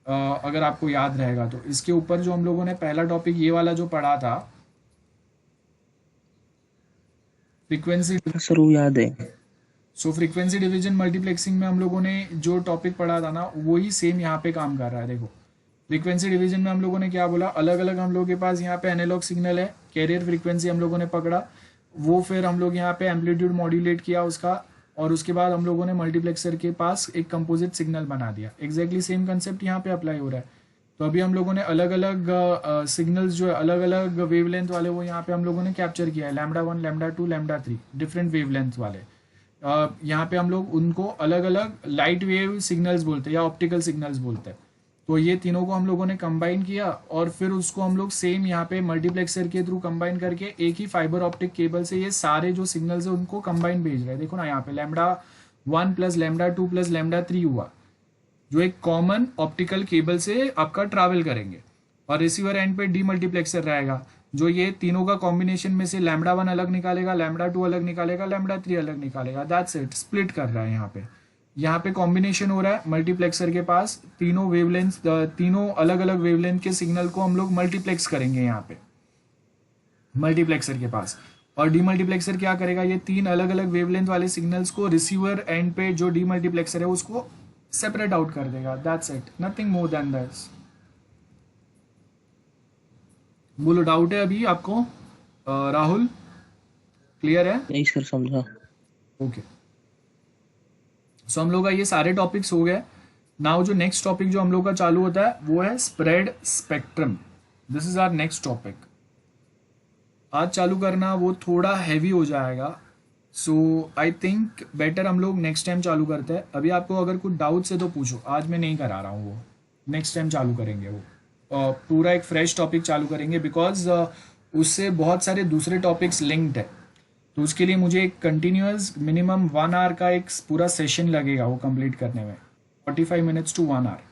अगर आपको याद रहेगा तो इसके ऊपर जो हम लोगों ने पहला टॉपिक ये वाला जो पढ़ा था, फ्रीक्वेंसी। सर वो याद है। सो फ्रीक्वेंसी डिवीजन मल्टीप्लेक्सिंग में हम लोगों ने जो टॉपिक पढ़ा था ना, वही सेम यहाँ पे काम कर रहा है। देखो फ्रीक्वेंसी डिवीजन में हम लोगों ने क्या बोला, अलग अलग हम लोगों के पास यहाँ पे एनालॉग सिग्नल है, कैरियर फ्रीक्वेंसी हम लोगों ने पकड़ा, वो फिर हम लोग यहाँ पे एम्पलीट्यूड मॉड्यूलेट किया उसका, और उसके बाद हम लोगों ने मल्टीप्लेक्सर के पास एक कंपोजिट सिग्नल बना दिया। एग्जैक्टली सेम कंसेप्ट यहाँ पे अप्लाई हो रहा है। तो अभी हम लोगों ने अलग अलग सिग्नल्स जो है अलग अलग वेवलेंथ वाले वो यहाँ पे हम लोगों ने कैप्चर किया है, λ1, λ2, λ3 डिफरेंट वेवलेंथ वाले। यहाँ पे हम लोग उनको अलग अलग लाइट वेव सिग्नल्स बोलते हैं या ऑप्टिकल सिग्नल्स बोलते हैं। तो ये तीनों को हम लोगों ने कंबाइन किया और फिर उसको हम लोग सेम यहाँ पे मल्टीप्लेक्सर के थ्रू कंबाइन करके एक ही फाइबर ऑप्टिक केबल से ये सारे जो सिग्नल्स है उनको कंबाइन भेज रहे हैं। देखो ना यहाँ पे λ1 प्लस λ2 प्लस λ3 हुआ, जो एक कॉमन ऑप्टिकल केबल से आपका ट्रैवल करेंगे, और रिसीवर एंड पे डीमल्टीप्लेक्सर रहेगा जो ये तीनों का कॉम्बिनेशन में से λ1 अलग निकालेगा, λ2 अलग निकालेगा, λ3 अलग निकालेगा। दैट्स इट, स्प्लिट कर रहा है यहाँ पे कॉम्बिनेशन हो रहा है मल्टीप्लेक्सर के पास। तीनों वेवलेंथ, तीनों अलग अलग वेवलेंथ के सिग्नल को हम लोग मल्टीप्लेक्स करेंगे यहाँ पे मल्टीप्लेक्सर के पास, और डीमल्टीप्लेक्सर क्या करेगा, ये तीन अलग अलग वेवलेंथ वाले सिग्नल्स को रिसीवर एंड पे जो डीमल्टीप्लेक्सर है उसको सेपरेट आउट कर देगा। That's it, nothing more than that's. बोलो, डाउट है अभी आपको राहुल, क्लियर है? नहीं सर, समझा। ओके, सो हम लोग का ये सारे टॉपिक्स हो गए। नाउ जो नेक्स्ट टॉपिक जो हम लोग का चालू होता है वो है spread spectrum. This is our next topic. आज चालू करना वो थोड़ा हैवी हो जाएगा, सो आई थिंक बेटर हम लोग नेक्स्ट टाइम चालू करते हैं। अभी आपको अगर कुछ डाउट्स है तो पूछो, आज मैं नहीं करा रहा हूँ, वो नेक्स्ट टाइम चालू करेंगे। वो पूरा एक फ्रेश टॉपिक चालू करेंगे बिकॉज उससे बहुत सारे दूसरे टॉपिक्स लिंक्ड है। तो उसके लिए मुझे एक कंटिन्यूअस मिनिमम 1 आवर का एक पूरा सेशन लगेगा वो कंप्लीट करने में, 45 मिनट्स टू 1 आवर।